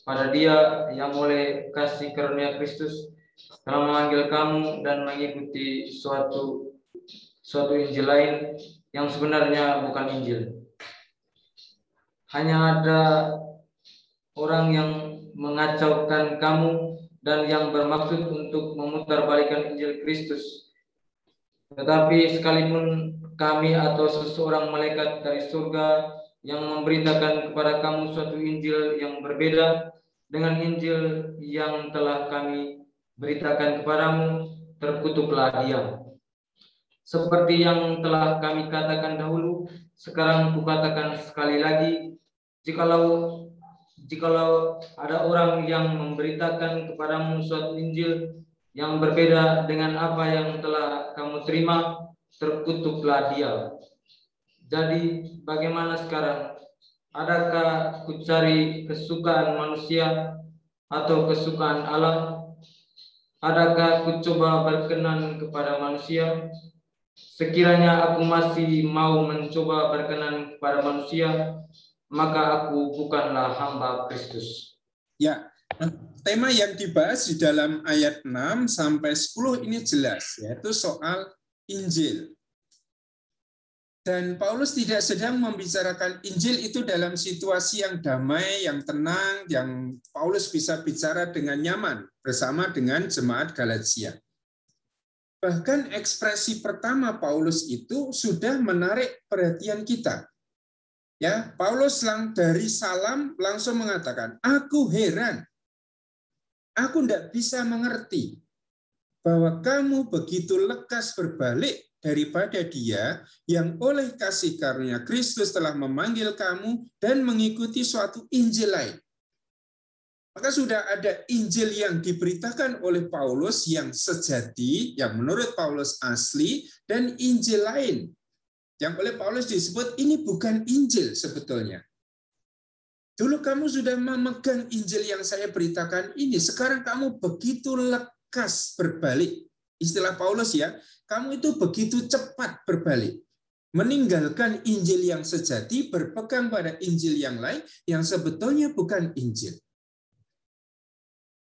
pada Dia yang oleh kasih karunia Kristus telah memanggil kamu dan mengikuti suatu Injil lain yang sebenarnya bukan Injil. Hanya ada orang yang mengacaukan kamu dan yang bermaksud untuk memutarbalikkan Injil Kristus. Tetapi sekalipun kami atau seseorang malaikat dari surga yang memberitakan kepada kamu suatu Injil yang berbeda dengan Injil yang telah kami beritakan kepadamu, terkutuklah dia. Seperti yang telah kami katakan dahulu, sekarang kukatakan sekali lagi, jikalau ada orang yang memberitakan kepadamu suatu Injil yang berbeda dengan apa yang telah kamu terima, terkutuklah dia. Jadi bagaimana sekarang? Adakah kucari kesukaan manusia atau kesukaan Allah? Adakah kucoba berkenan kepada manusia? Sekiranya aku masih mau mencoba berkenan kepada manusia, maka aku bukanlah hamba Kristus. Ya, tema yang dibahas di dalam ayat 6 sampai 10 ini jelas, yaitu soal Injil. Dan Paulus tidak sedang membicarakan Injil itu dalam situasi yang damai, yang tenang, yang Paulus bisa bicara dengan nyaman bersama dengan jemaat Galatia. Bahkan ekspresi pertama Paulus itu sudah menarik perhatian kita. Ya, Paulus dari salam langsung mengatakan, aku heran, aku tidak bisa mengerti bahwa kamu begitu lekas berbalik daripada Dia yang oleh kasih karunia Kristus telah memanggil kamu dan mengikuti suatu Injil lain. Maka sudah ada Injil yang diberitakan oleh Paulus yang sejati, yang menurut Paulus asli, dan Injil lain yang oleh Paulus disebut ini bukan Injil sebetulnya. Dulu kamu sudah memegang Injil yang saya beritakan ini, sekarang kamu begitu lekas berbalik. Istilah Paulus ya, kamu itu begitu cepat berbalik. Meninggalkan Injil yang sejati, berpegang pada Injil yang lain yang sebetulnya bukan Injil.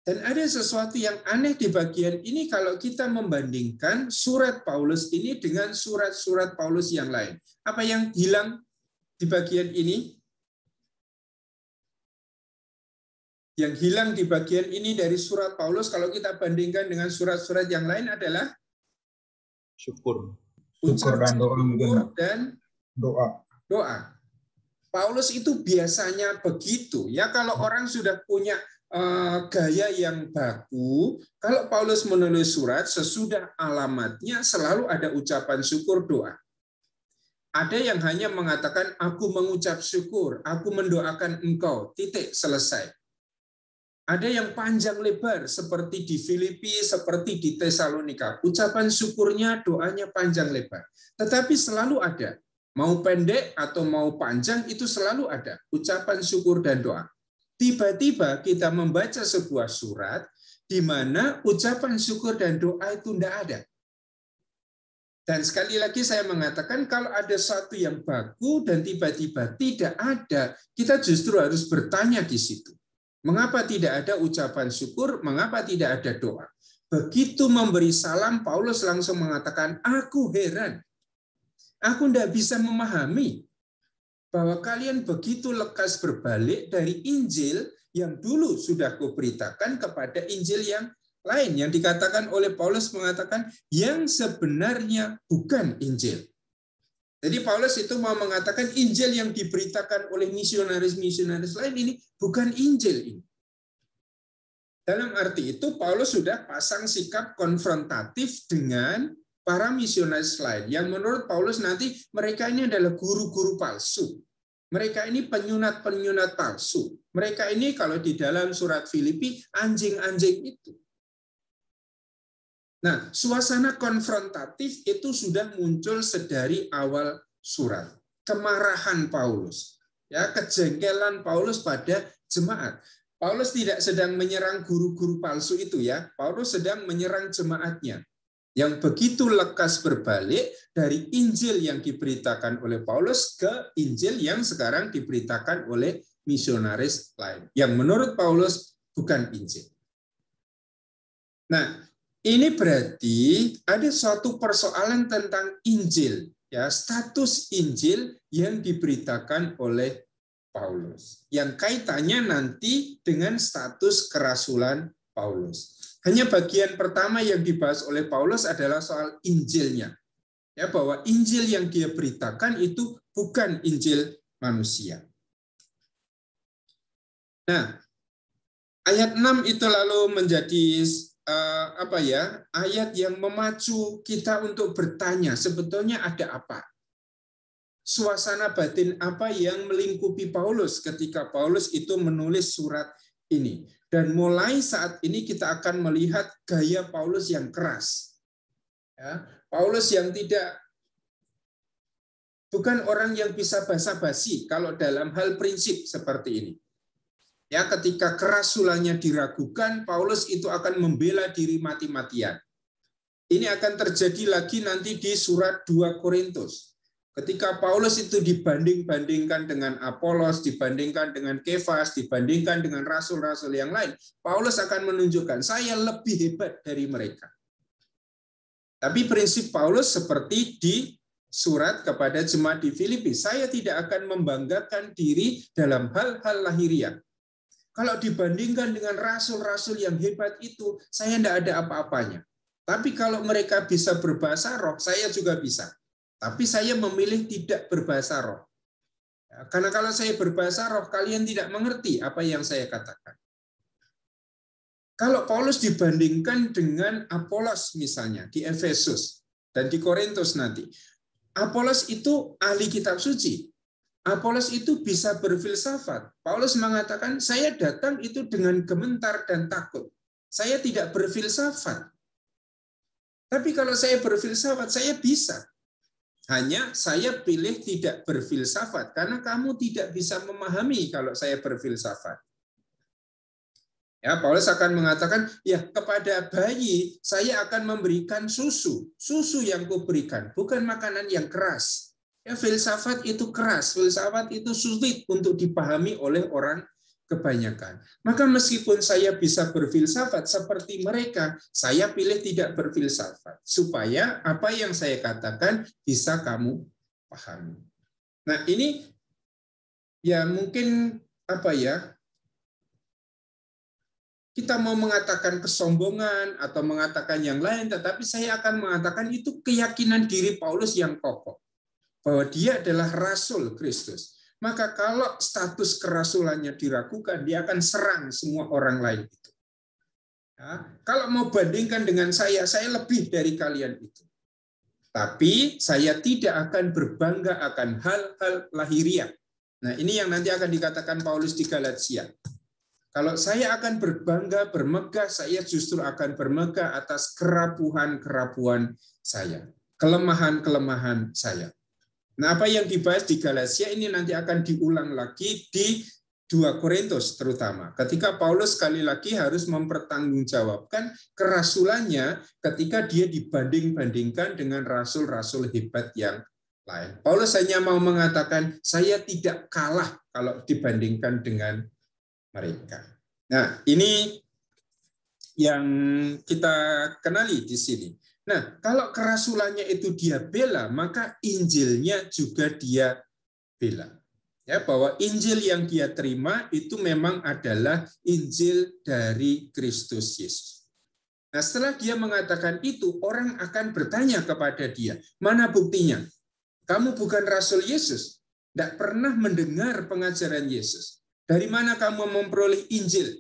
Dan ada sesuatu yang aneh di bagian ini kalau kita membandingkan surat Paulus ini dengan surat-surat Paulus yang lain. Apa yang hilang di bagian ini? Yang hilang di bagian ini dari surat Paulus kalau kita bandingkan dengan surat-surat yang lain adalah Syukur. ucapan Syukur dan doa. doa. Paulus itu biasanya begitu. Ya kalau orang sudah punya gaya yang baku, kalau Paulus menulis surat, sesudah alamatnya selalu ada ucapan syukur doa. Ada yang hanya mengatakan, aku mengucap syukur, aku mendoakan engkau, titik, selesai. Ada yang panjang lebar, seperti di Filipi, seperti di Tesalonika. Ucapan syukurnya, doanya panjang lebar. Tetapi selalu ada, mau pendek atau mau panjang, itu selalu ada, ucapan syukur dan doa. Tiba-tiba kita membaca sebuah surat di mana ucapan syukur dan doa itu tidak ada. Dan sekali lagi saya mengatakan kalau ada sesuatu yang baku dan tiba-tiba tidak ada, kita justru harus bertanya di situ. Mengapa tidak ada ucapan syukur? Mengapa tidak ada doa? Begitu memberi salam, Paulus langsung mengatakan, aku heran. Aku tidak bisa memahami bahwa kalian begitu lekas berbalik dari Injil yang dulu sudah kuberitakan kepada Injil yang lain. Yang dikatakan oleh Paulus mengatakan yang sebenarnya bukan Injil. Jadi Paulus itu mau mengatakan Injil yang diberitakan oleh misionaris-misionaris lain ini bukan Injil ini. Dalam arti itu Paulus sudah pasang sikap konfrontatif dengan para misionaris lain yang menurut Paulus nanti mereka ini adalah guru-guru palsu. Mereka ini penyunat-penyunat palsu. Mereka ini kalau di dalam surat Filipi anjing-anjing itu. Nah, suasana konfrontatif itu sudah muncul sedari awal surat. Kemarahan Paulus, ya, kejengkelan Paulus pada jemaat. Paulus tidak sedang menyerang guru-guru palsu itu ya. Paulus sedang menyerang jemaatnya yang begitu lekas berbalik dari Injil yang diberitakan oleh Paulus ke Injil yang sekarang diberitakan oleh misionaris lain. Yang menurut Paulus bukan Injil. Nah, ini berarti ada suatu persoalan tentang Injil, ya, status Injil yang diberitakan oleh Paulus. Yang kaitannya nanti dengan status kerasulan Paulus. Hanya bagian pertama yang dibahas oleh Paulus adalah soal Injilnya. Ya, bahwa Injil yang dia beritakan itu bukan Injil manusia. Nah, ayat 6 itu lalu menjadi ayat yang memacu kita untuk bertanya sebetulnya ada apa? Suasana batin apa yang melingkupi Paulus ketika Paulus itu menulis surat ini? Dan mulai saat ini kita akan melihat gaya Paulus yang keras. Ya, Paulus yang bukan orang yang bisa basa-basi kalau dalam hal prinsip seperti ini. Ya, ketika kerasulannya diragukan, Paulus itu akan membela diri mati-matian. Ini akan terjadi lagi nanti di surat 2 Korintus. Ketika Paulus itu dibanding-bandingkan dengan Apolos, dibandingkan dengan Kefas, dibandingkan dengan rasul-rasul yang lain, Paulus akan menunjukkan, saya lebih hebat dari mereka. Tapi prinsip Paulus seperti di surat kepada jemaat di Filipi, saya tidak akan membanggakan diri dalam hal-hal lahiriah. Kalau dibandingkan dengan rasul-rasul yang hebat itu, saya tidak ada apa-apanya. Tapi kalau mereka bisa berbahasa roh, saya juga bisa. Tapi saya memilih tidak berbahasa roh. Karena kalau saya berbahasa roh, kalian tidak mengerti apa yang saya katakan. Kalau Paulus dibandingkan dengan Apolos misalnya di Efesus dan di Korintus nanti. Apolos itu ahli kitab suci. Apolos itu bisa berfilsafat. Paulus mengatakan, saya datang itu dengan gemetar dan takut. Saya tidak berfilsafat. Tapi kalau saya berfilsafat, saya bisa. Hanya saya pilih tidak berfilsafat, karena kamu tidak bisa memahami kalau saya berfilsafat. Ya, Paulus akan mengatakan, ya kepada bayi saya akan memberikan susu. Susu yang kuberikan, bukan makanan yang keras. Ya, filsafat itu keras, filsafat itu sulit untuk dipahami oleh orang kebanyakan. Maka meskipun saya bisa berfilsafat seperti mereka, saya pilih tidak berfilsafat supaya apa yang saya katakan bisa kamu pahami. Nah, ini ya mungkin apa ya? Kita mau mengatakan kesombongan atau mengatakan yang lain, tetapi saya akan mengatakan itu keyakinan diri Paulus yang kokoh bahwa dia adalah rasul Kristus. Maka kalau status kerasulannya diragukan, dia akan serang semua orang lain itu. Ya, kalau mau bandingkan dengan saya lebih dari kalian itu. Tapi saya tidak akan berbangga akan hal-hal lahiriah. Nah, ini yang nanti akan dikatakan Paulus di Galatia. Kalau saya akan berbangga, bermegah, saya justru akan bermegah atas kerapuhan-kerapuhan saya, kelemahan-kelemahan saya. Nah, apa yang dibahas di Galatia ini nanti akan diulang lagi di 2 Korintus terutama. Ketika Paulus sekali lagi harus mempertanggungjawabkan kerasulannya ketika dia dibanding-bandingkan dengan rasul-rasul hebat yang lain. Paulus hanya mau mengatakan, saya tidak kalah kalau dibandingkan dengan mereka. Nah, ini yang kita kenali di sini. Nah, kalau kerasulannya itu dia bela, maka Injilnya juga dia bela. Ya, bahwa Injil yang dia terima itu memang adalah Injil dari Kristus Yesus. Nah, setelah dia mengatakan itu, orang akan bertanya kepada dia, mana buktinya? Kamu bukan Rasul Yesus, tidak pernah mendengar pengajaran Yesus. Dari mana kamu memperoleh Injil?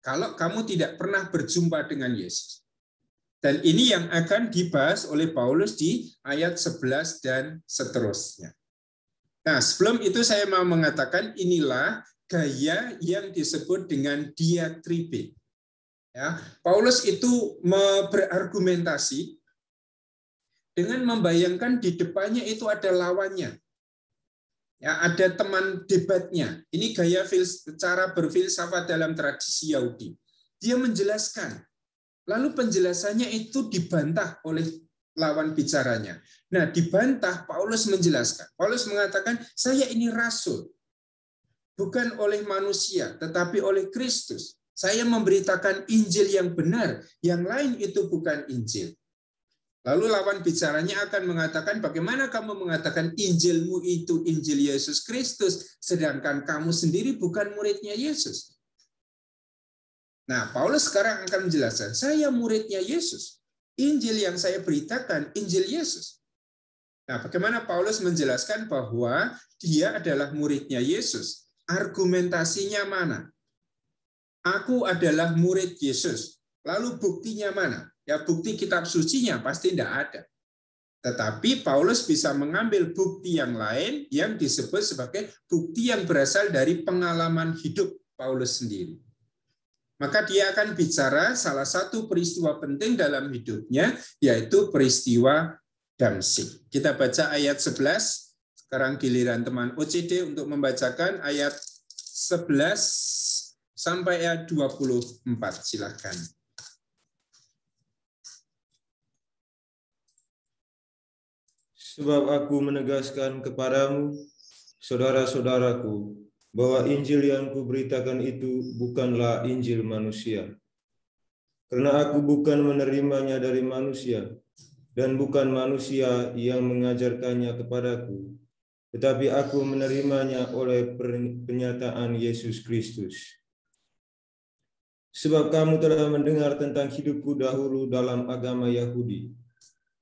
Kalau kamu tidak pernah berjumpa dengan Yesus. Dan ini yang akan dibahas oleh Paulus di ayat 11 dan seterusnya. Nah, sebelum itu saya mau mengatakan inilah gaya yang disebut dengan diatribe. Ya, Paulus itu berargumentasi dengan membayangkan di depannya itu ada lawannya. Ya, ada teman debatnya. Ini gaya cara berfilsafat dalam tradisi Yahudi. Dia menjelaskan. Lalu penjelasannya itu dibantah oleh lawan bicaranya. Nah, dibantah, Paulus menjelaskan. Paulus mengatakan, saya ini rasul. Bukan oleh manusia, tetapi oleh Kristus. Saya memberitakan Injil yang benar. Yang lain itu bukan Injil. Lalu lawan bicaranya akan mengatakan, bagaimana kamu mengatakan Injilmu itu Injil Yesus Kristus, sedangkan kamu sendiri bukan muridnya Yesus. Nah, Paulus sekarang akan menjelaskan, saya muridnya Yesus. Injil yang saya beritakan, Injil Yesus. Nah, bagaimana Paulus menjelaskan bahwa dia adalah muridnya Yesus? Argumentasinya mana? Aku adalah murid Yesus. Lalu buktinya mana? Ya, bukti kitab sucinya pasti tidak ada. Tetapi Paulus bisa mengambil bukti yang lain yang disebut sebagai bukti yang berasal dari pengalaman hidup Paulus sendiri. Maka dia akan bicara salah satu peristiwa penting dalam hidupnya, yaitu peristiwa Damsyik. Kita baca ayat 11. Sekarang giliran teman OCD untuk membacakan ayat 11 sampai ayat 24. Silakan. Sebab aku menegaskan kepadamu, saudara-saudaraku, bahwa Injil yang kuberitakan itu bukanlah Injil manusia. Karena aku bukan menerimanya dari manusia, dan bukan manusia yang mengajarkannya kepadaku, tetapi aku menerimanya oleh pernyataan Yesus Kristus. Sebab kamu telah mendengar tentang hidupku dahulu dalam agama Yahudi.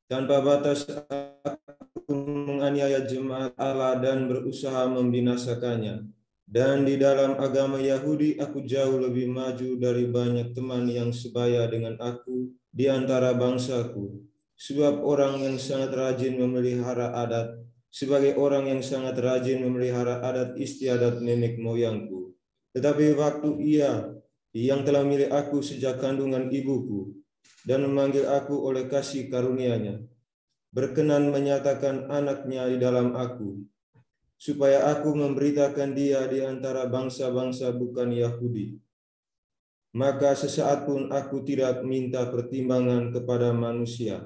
Tanpa batas aku menganiaya jemaat Allah dan berusaha membinasakannya. Dan di dalam agama Yahudi aku jauh lebih maju dari banyak teman yang sebaya dengan aku di antara bangsaku. Sebab orang yang sangat rajin memelihara adat, sebagai orang yang sangat rajin memelihara adat istiadat nenek moyangku. Tetapi waktu ia yang telah milih aku sejak kandungan ibuku dan memanggil aku oleh kasih karunia-Nya, berkenan menyatakan anaknya di dalam aku, supaya aku memberitakan dia di antara bangsa-bangsa bukan Yahudi. Maka sesaat pun aku tidak minta pertimbangan kepada manusia.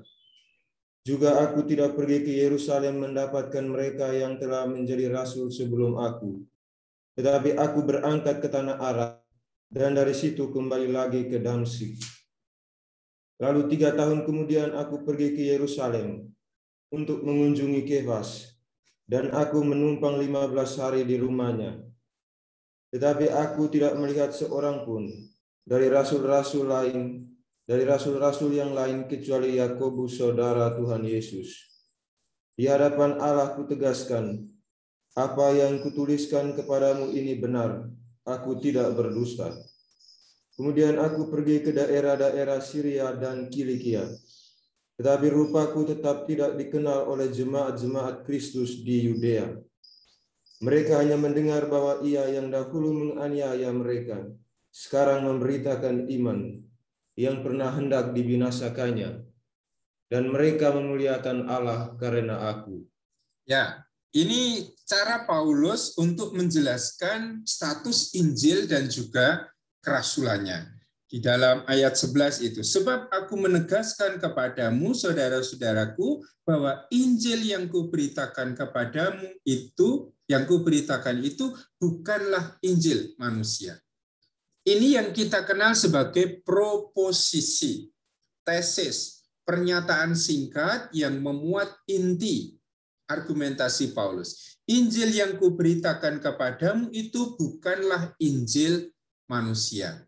Juga aku tidak pergi ke Yerusalem mendapatkan mereka yang telah menjadi rasul sebelum aku. Tetapi aku berangkat ke tanah Arab, dan dari situ kembali lagi ke Damsyik. Lalu 3 tahun kemudian aku pergi ke Yerusalem untuk mengunjungi Kefas, dan aku menumpang 15 hari di rumahnya. Tetapi aku tidak melihat seorang pun dari rasul-rasul yang lain kecuali Yakobus saudara Tuhan Yesus. Di hadapan Allah kutegaskan, apa yang kutuliskan kepadamu ini benar. Aku tidak berdusta. Kemudian aku pergi ke daerah-daerah Syria dan Kilikia. Tetapi rupaku tetap tidak dikenal oleh jemaat-jemaat Kristus di Yudea. Mereka hanya mendengar bahwa ia yang dahulu menganiaya mereka, sekarang memberitakan iman yang pernah hendak dibinasakannya. Dan mereka memuliakan Allah karena aku. Ya, ini cara Paulus untuk menjelaskan status Injil dan juga kerasulannya. Di dalam ayat 11 itu, sebab aku menegaskan kepadamu, saudara-saudaraku, bahwa Injil yang kuberitakan kepadamu itu, bukanlah Injil manusia. Ini yang kita kenal sebagai proposisi, tesis, pernyataan singkat yang memuat inti argumentasi Paulus. Injil yang kuberitakan kepadamu itu bukanlah Injil manusia.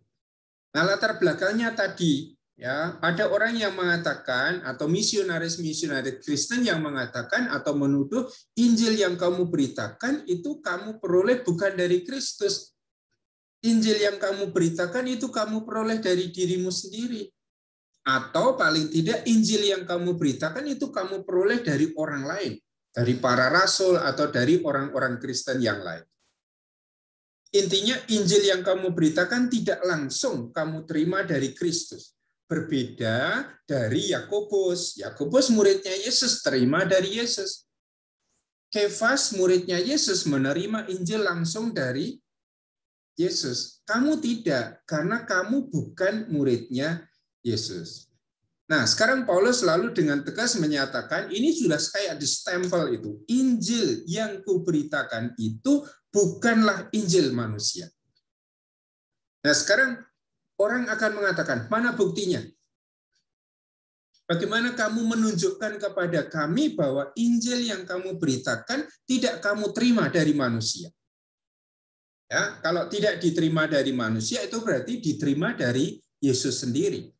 Nah, latar belakangnya tadi, ya, ada orang yang mengatakan atau misionaris-misionaris Kristen yang mengatakan atau menuduh Injil yang kamu beritakan itu kamu peroleh bukan dari Kristus. Injil yang kamu beritakan itu kamu peroleh dari dirimu sendiri. Atau paling tidak Injil yang kamu beritakan itu kamu peroleh dari orang lain. Dari para rasul atau dari orang-orang Kristen yang lain. Intinya Injil yang kamu beritakan tidak langsung kamu terima dari Kristus. Berbeda dari Yakobus. Yakobus muridnya Yesus, terima dari Yesus. Kefas muridnya Yesus menerima Injil langsung dari Yesus. Kamu tidak, karena kamu bukan muridnya Yesus. Nah, sekarang Paulus lalu dengan tegas menyatakan, ini sudah kayak distempel itu. Injil yang kuberitakan itu bukanlah Injil manusia. Nah, sekarang orang akan mengatakan, mana buktinya? Bagaimana kamu menunjukkan kepada kami bahwa Injil yang kamu beritakan tidak kamu terima dari manusia? Ya, kalau tidak diterima dari manusia, itu berarti diterima dari Yesus sendiri.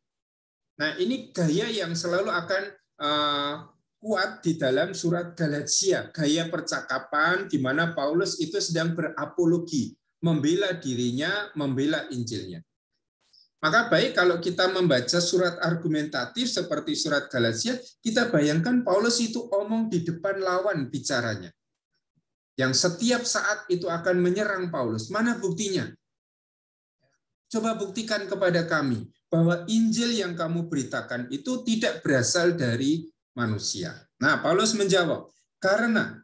Nah, ini gaya yang selalu akan kuat di dalam surat Galatia, gaya percakapan di mana Paulus itu sedang berapologi, membela dirinya, membela Injilnya. Maka baik kalau kita membaca surat argumentatif seperti surat Galatia, kita bayangkan Paulus itu omong di depan lawan bicaranya, yang setiap saat itu akan menyerang Paulus. Mana buktinya? Coba buktikan kepada kami bahwa Injil yang kamu beritakan itu tidak berasal dari manusia. Nah, Paulus menjawab, karena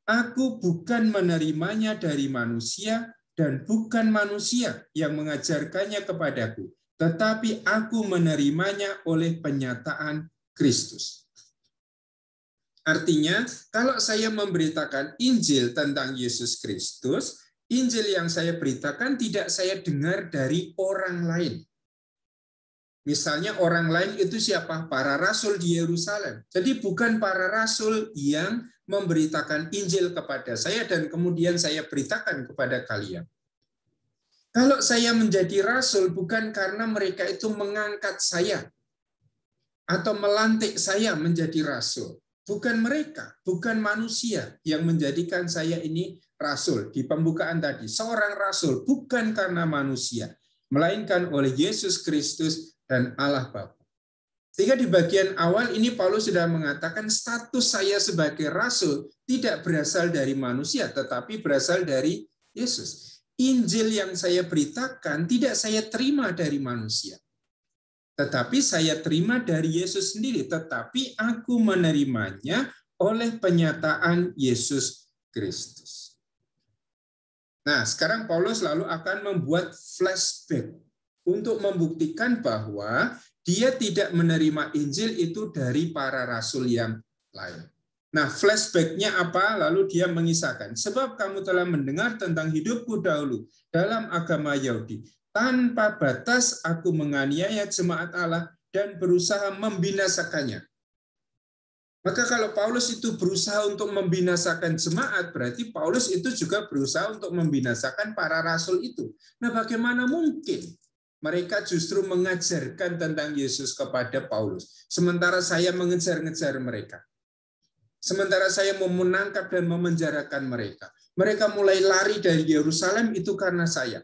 aku bukan menerimanya dari manusia dan bukan manusia yang mengajarkannya kepadaku, tetapi aku menerimanya oleh penyataan Kristus. Artinya, kalau saya memberitakan Injil tentang Yesus Kristus, Injil yang saya beritakan tidak saya dengar dari orang lain. Misalnya orang lain itu siapa? Para rasul di Yerusalem. Jadi bukan para rasul yang memberitakan Injil kepada saya dan kemudian saya beritakan kepada kalian. Kalau saya menjadi rasul bukan karena mereka itu mengangkat saya atau melantik saya menjadi rasul. Bukan mereka, bukan manusia yang menjadikan saya ini rasul. Di pembukaan tadi, seorang rasul bukan karena manusia, melainkan oleh Yesus Kristus dan Allah Bapa. Sehingga di bagian awal ini Paulus sudah mengatakan status saya sebagai rasul tidak berasal dari manusia, tetapi berasal dari Yesus. Injil yang saya beritakan tidak saya terima dari manusia, tetapi saya terima dari Yesus sendiri, tetapi aku menerimanya oleh penyataan Yesus Kristus. Nah, sekarang Paulus lalu akan membuat flashback untuk membuktikan bahwa dia tidak menerima Injil itu dari para rasul yang lain. Nah, flashback-nya apa? Lalu dia mengisahkan, sebab kamu telah mendengar tentang hidupku dahulu dalam agama Yahudi. Tanpa batas aku menganiaya jemaat Allah dan berusaha membinasakannya. Maka kalau Paulus itu berusaha untuk membinasakan jemaat, berarti Paulus itu juga berusaha untuk membinasakan para rasul itu. Nah, bagaimana mungkin mereka justru mengajarkan tentang Yesus kepada Paulus, sementara saya mengejar-ngejar mereka? Sementara saya mau menangkap dan memenjarakan mereka. Mereka mulai lari dari Yerusalem itu karena saya.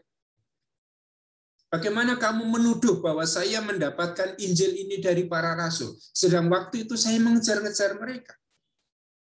Bagaimana kamu menuduh bahwa saya mendapatkan Injil ini dari para rasul, sedang waktu itu saya mengejar-ngejar mereka?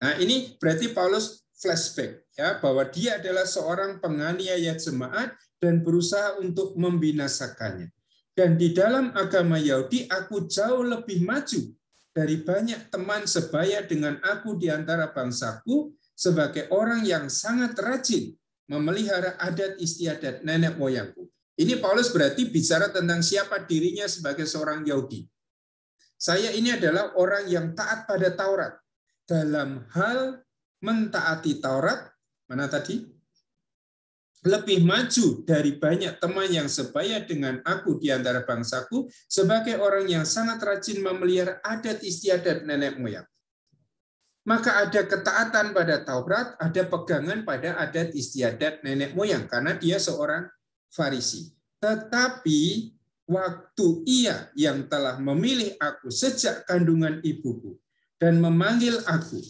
Nah, ini berarti Paulus flashback ya, bahwa dia adalah seorang penganiaya jemaat dan berusaha untuk membinasakannya. Dan di dalam agama Yahudi aku jauh lebih maju dari banyak teman sebaya dengan aku di antara bangsaku sebagai orang yang sangat rajin memelihara adat istiadat nenek moyangku. Ini Paulus berarti bicara tentang siapa dirinya sebagai seorang Yahudi. Saya ini adalah orang yang taat pada Taurat. Dalam hal mentaati Taurat, mana tadi? Lebih maju dari banyak teman yang sebaya dengan aku di antara bangsaku sebagai orang yang sangat rajin memelihara adat istiadat nenek moyang. Maka ada ketaatan pada Taurat, ada pegangan pada adat istiadat nenek moyang karena dia seorang Farisi. Tetapi waktu ia yang telah memilih aku sejak kandungan ibuku dan memanggil aku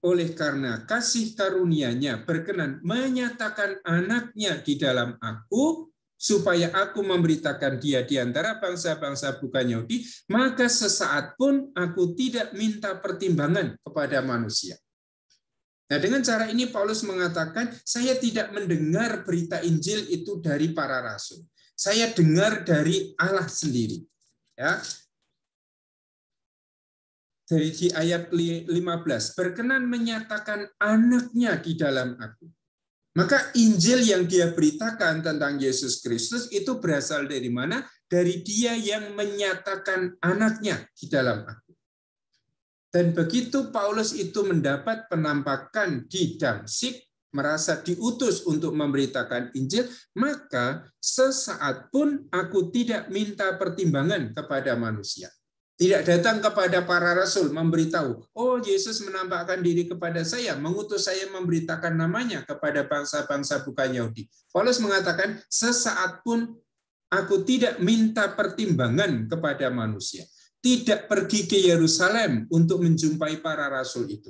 oleh karena kasih karunia-Nya berkenan menyatakan anaknya di dalam aku, supaya aku memberitakan dia di antara bangsa-bangsa bukan Yahudi, maka sesaat pun aku tidak minta pertimbangan kepada manusia. Nah, dengan cara ini Paulus mengatakan, saya tidak mendengar berita Injil itu dari para rasul. Saya dengar dari Allah sendiri. Ya. Dari di ayat 15, berkenan menyatakan anaknya di dalam aku. Maka Injil yang dia beritakan tentang Yesus Kristus itu berasal dari mana? Dari dia yang menyatakan anaknya di dalam aku. Dan begitu Paulus itu mendapat penampakan di Damsyik, merasa diutus untuk memberitakan Injil, maka sesaat pun aku tidak minta pertimbangan kepada manusia. Tidak datang kepada para rasul memberitahu, oh Yesus menampakkan diri kepada saya, mengutus saya memberitakan namanya kepada bangsa-bangsa bukan Yahudi. Paulus mengatakan, sesaat pun aku tidak minta pertimbangan kepada manusia. Tidak pergi ke Yerusalem untuk menjumpai para rasul itu.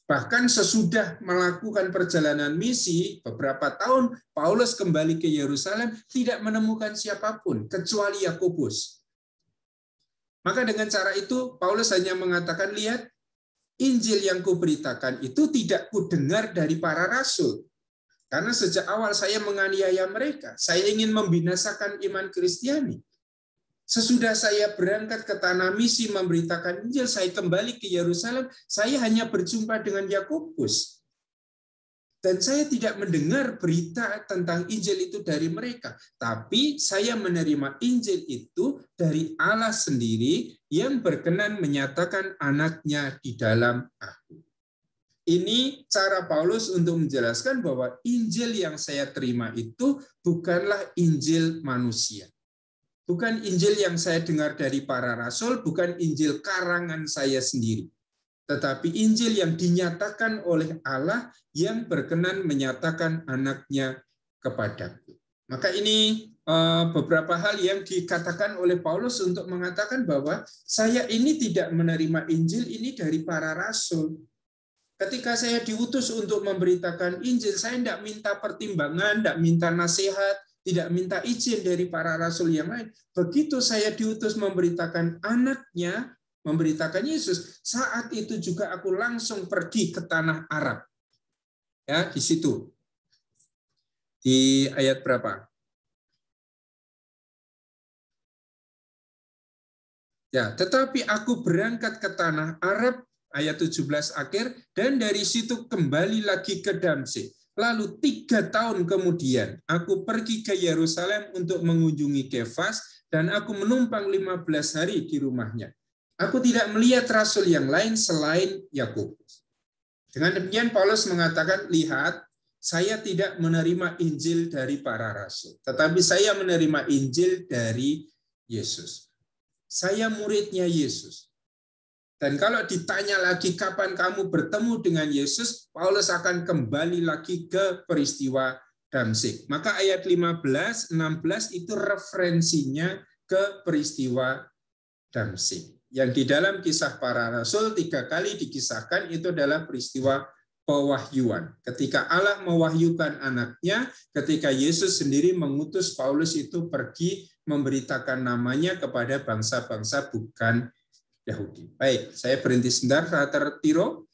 Bahkan sesudah melakukan perjalanan misi beberapa tahun, Paulus kembali ke Yerusalem tidak menemukan siapapun kecuali Yakobus. Maka dengan cara itu Paulus hanya mengatakan, lihat, Injil yang kuberitakan itu tidak kudengar dari para rasul. Karena sejak awal saya menganiaya mereka. Saya ingin membinasakan iman Kristiani. Sesudah saya berangkat ke tanah misi memberitakan Injil, saya kembali ke Yerusalem, saya hanya berjumpa dengan Yakobus. Dan saya tidak mendengar berita tentang Injil itu dari mereka. Tapi saya menerima Injil itu dari Allah sendiri yang berkenan menyatakan anaknya di dalam aku. Ini cara Paulus untuk menjelaskan bahwa Injil yang saya terima itu bukanlah Injil manusia. Bukan Injil yang saya dengar dari para rasul, bukan Injil karangan saya sendiri. Tetapi Injil yang dinyatakan oleh Allah yang berkenan menyatakan anaknya kepadaku. Maka ini beberapa hal yang dikatakan oleh Paulus untuk mengatakan bahwa saya ini tidak menerima Injil ini dari para rasul. Ketika saya diutus untuk memberitakan Injil, saya tidak minta pertimbangan, tidak minta nasihat, tidak minta izin dari para rasul yang lain. Begitu saya diutus memberitakan anaknya, memberitakan Yesus, saat itu juga aku langsung pergi ke tanah Arab. Ya, di situ. Di ayat berapa? Ya, tetapi aku berangkat ke tanah Arab, ayat 17 akhir, dan dari situ kembali lagi ke Damsyik. Lalu 3 tahun kemudian, aku pergi ke Yerusalem untuk mengunjungi Kefas, dan aku menumpang 15 hari di rumahnya. Aku tidak melihat rasul yang lain selain Yakobus. Dengan demikian Paulus mengatakan, lihat, saya tidak menerima Injil dari para rasul, tetapi saya menerima Injil dari Yesus. Saya muridnya Yesus. Dan kalau ditanya lagi kapan kamu bertemu dengan Yesus, Paulus akan kembali lagi ke peristiwa Damsyik. Maka ayat 15, 16 itu referensinya ke peristiwa Damsyik. Yang di dalam kisah para rasul 3 kali dikisahkan itu adalah peristiwa pewahyuan. Ketika Allah mewahyukan anaknya, ketika Yesus sendiri mengutus Paulus itu pergi memberitakan namanya kepada bangsa-bangsa bukan Yahudi. Baik, saya berhenti sebentar, Frater Tiro.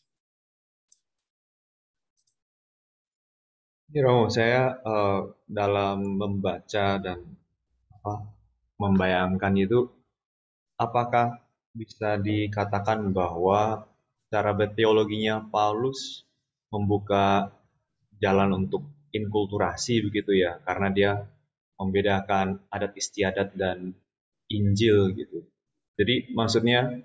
Romo, saya dalam membaca dan membayangkan itu, apakah bisa dikatakan bahwa cara berteologinya Paulus membuka jalan untuk inkulturasi begitu ya, karena dia membedakan adat istiadat dan Injil gitu. Jadi maksudnya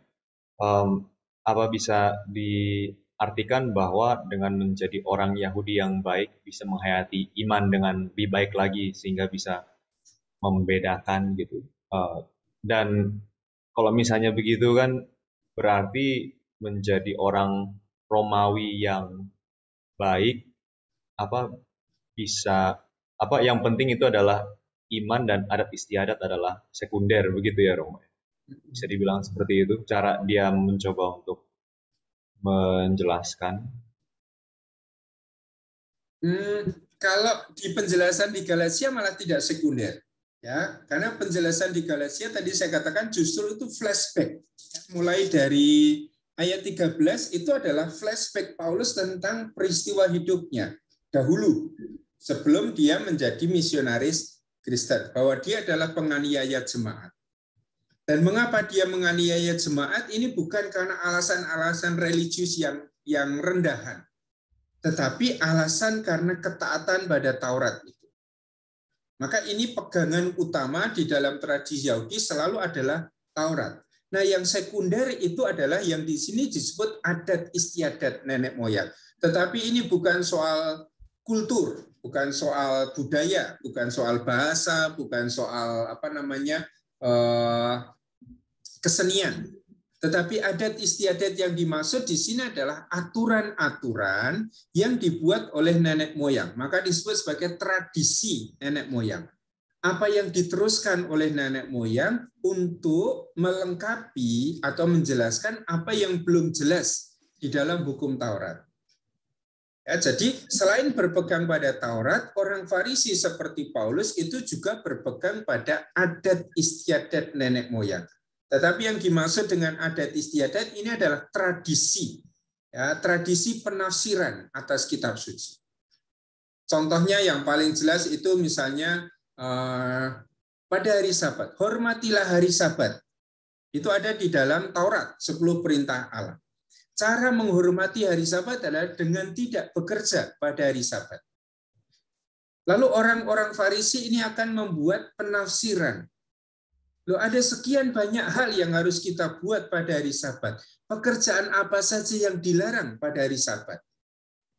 apa bisa diartikan bahwa dengan menjadi orang Yahudi yang baik bisa menghayati iman dengan lebih baik lagi sehingga bisa membedakan gitu. Dan kalau misalnya begitu kan berarti menjadi orang Romawi yang baik yang penting itu adalah iman dan adat istiadat adalah sekunder begitu ya Romo. Bisa dibilang seperti itu cara dia mencoba untuk menjelaskan. Kalau di penjelasan di Galatia malah tidak sekunder. Ya, karena penjelasan di Galatia tadi saya katakan justru itu flashback. Mulai dari ayat 13 itu adalah flashback Paulus tentang peristiwa hidupnya dahulu sebelum dia menjadi misionaris Kristen, bahwa dia adalah penganiaya jemaat. Dan mengapa dia menganiaya jemaat ini bukan karena alasan-alasan religius yang rendahan, tetapi alasan karena ketaatan pada Taurat itu. Maka ini pegangan utama di dalam tradisi Yahudi selalu adalah Taurat. Nah, yang sekunder itu adalah yang di sini disebut adat istiadat nenek moyang. Tetapi ini bukan soal kultur, bukan soal budaya, bukan soal bahasa, bukan soal kesenian. Tetapi adat istiadat yang dimaksud di sini adalah aturan-aturan yang dibuat oleh nenek moyang. Maka disebut sebagai tradisi nenek moyang. Apa yang diteruskan oleh nenek moyang untuk melengkapi atau menjelaskan apa yang belum jelas di dalam hukum Taurat. Ya, jadi selain berpegang pada Taurat, orang Farisi seperti Paulus itu juga berpegang pada adat istiadat nenek moyang. Tetapi yang dimaksud dengan adat istiadat ini adalah tradisi, ya, tradisi penafsiran atas kitab suci. Contohnya yang paling jelas itu misalnya pada hari Sabat, hormatilah hari Sabat. Itu ada di dalam Taurat, 10 perintah Allah. Cara menghormati hari Sabat adalah dengan tidak bekerja pada hari Sabat. Lalu orang-orang Farisi ini akan membuat penafsiran. Loh, ada sekian banyak hal yang harus kita buat pada hari Sabat. Pekerjaan apa saja yang dilarang pada hari Sabat?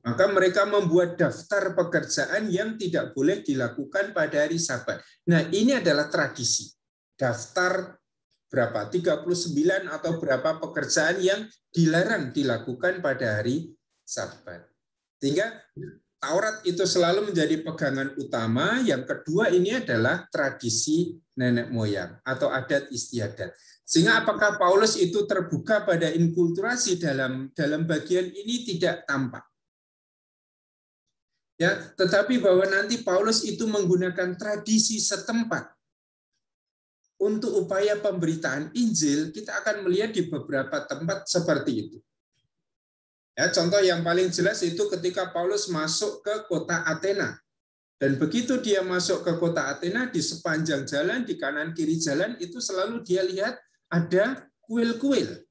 Maka mereka membuat daftar pekerjaan yang tidak boleh dilakukan pada hari Sabat. Nah, ini adalah tradisi. Daftar berapa? 39 atau berapa pekerjaan yang dilarang dilakukan pada hari Sabat. Sehingga Taurat itu selalu menjadi pegangan utama. Yang kedua ini adalah tradisi nenek moyang atau adat istiadat. Sehingga apakah Paulus itu terbuka pada inkulturasi dalam bagian ini tidak tampak. Ya, tetapi bahwa nanti Paulus itu menggunakan tradisi setempat untuk upaya pemberitaan Injil, kita akan melihat di beberapa tempat seperti itu. Ya, contoh yang paling jelas itu ketika Paulus masuk ke kota Athena. Dan begitu dia masuk ke kota Athena, di sepanjang jalan, di kanan kiri jalan, itu selalu dia lihat ada kuil-kuil.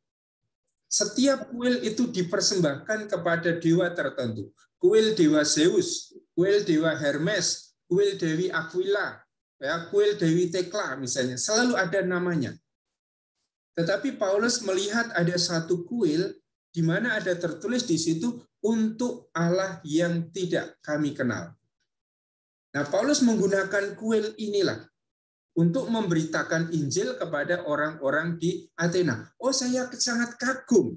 Setiap kuil itu dipersembahkan kepada dewa tertentu. Kuil dewa Zeus, kuil dewa Hermes, kuil dewi Aquila, ya, kuil dewi Tekla misalnya, selalu ada namanya. Tetapi Paulus melihat ada satu kuil di mana ada tertulis di situ untuk Allah yang tidak kami kenal. Nah, Paulus menggunakan kuil inilah untuk memberitakan Injil kepada orang-orang di Athena. Oh, saya sangat kagum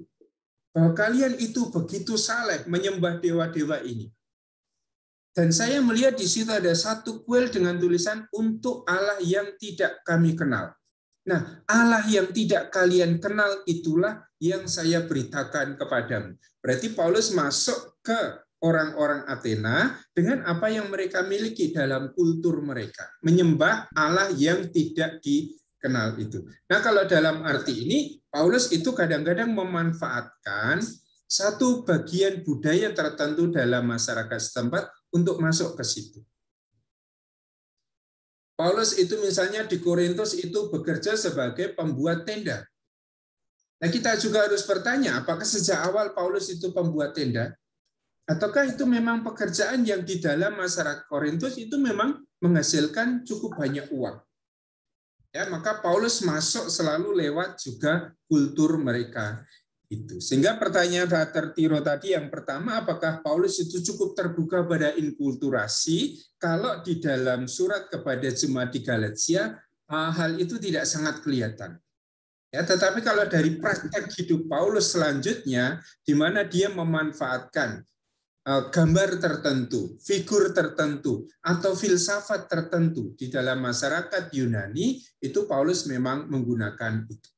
bahwa kalian itu begitu saleh menyembah dewa-dewa ini. Dan saya melihat di situ ada satu kuil dengan tulisan untuk Allah yang tidak kami kenal. Nah, Allah yang tidak kalian kenal itulah yang saya beritakan kepadamu. Berarti Paulus masuk ke orang-orang Athena dengan apa yang mereka miliki dalam kultur mereka. Menyembah Allah yang tidak dikenal itu. Nah, kalau dalam arti ini, Paulus itu kadang-kadang memanfaatkan satu bagian budaya tertentu dalam masyarakat setempat untuk masuk ke situ. Paulus itu misalnya di Korintus itu bekerja sebagai pembuat tenda. Nah, kita juga harus bertanya, apakah sejak awal Paulus itu pembuat tenda? Ataukah itu memang pekerjaan yang di dalam masyarakat Korintus itu memang menghasilkan cukup banyak uang? Ya, maka Paulus masuk selalu lewat juga kultur mereka itu. Sehingga pertanyaan Frater Tiro tadi yang pertama, apakah Paulus itu cukup terbuka pada inkulturasi? Kalau di dalam surat kepada jemaat di Galatia, hal itu tidak sangat kelihatan. Ya, tetapi kalau dari praktek hidup Paulus selanjutnya, di mana dia memanfaatkan gambar tertentu, figur tertentu, atau filsafat tertentu di dalam masyarakat Yunani, itu Paulus memang menggunakan itu.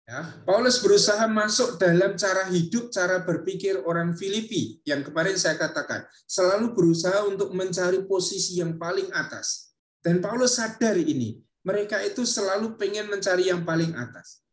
Ya, Paulus berusaha masuk dalam cara hidup, cara berpikir orang Filipi, yang kemarin saya katakan, selalu berusaha untuk mencari posisi yang paling atas. Dan Paulus sadar ini, mereka itu selalu pengen mencari yang paling atas.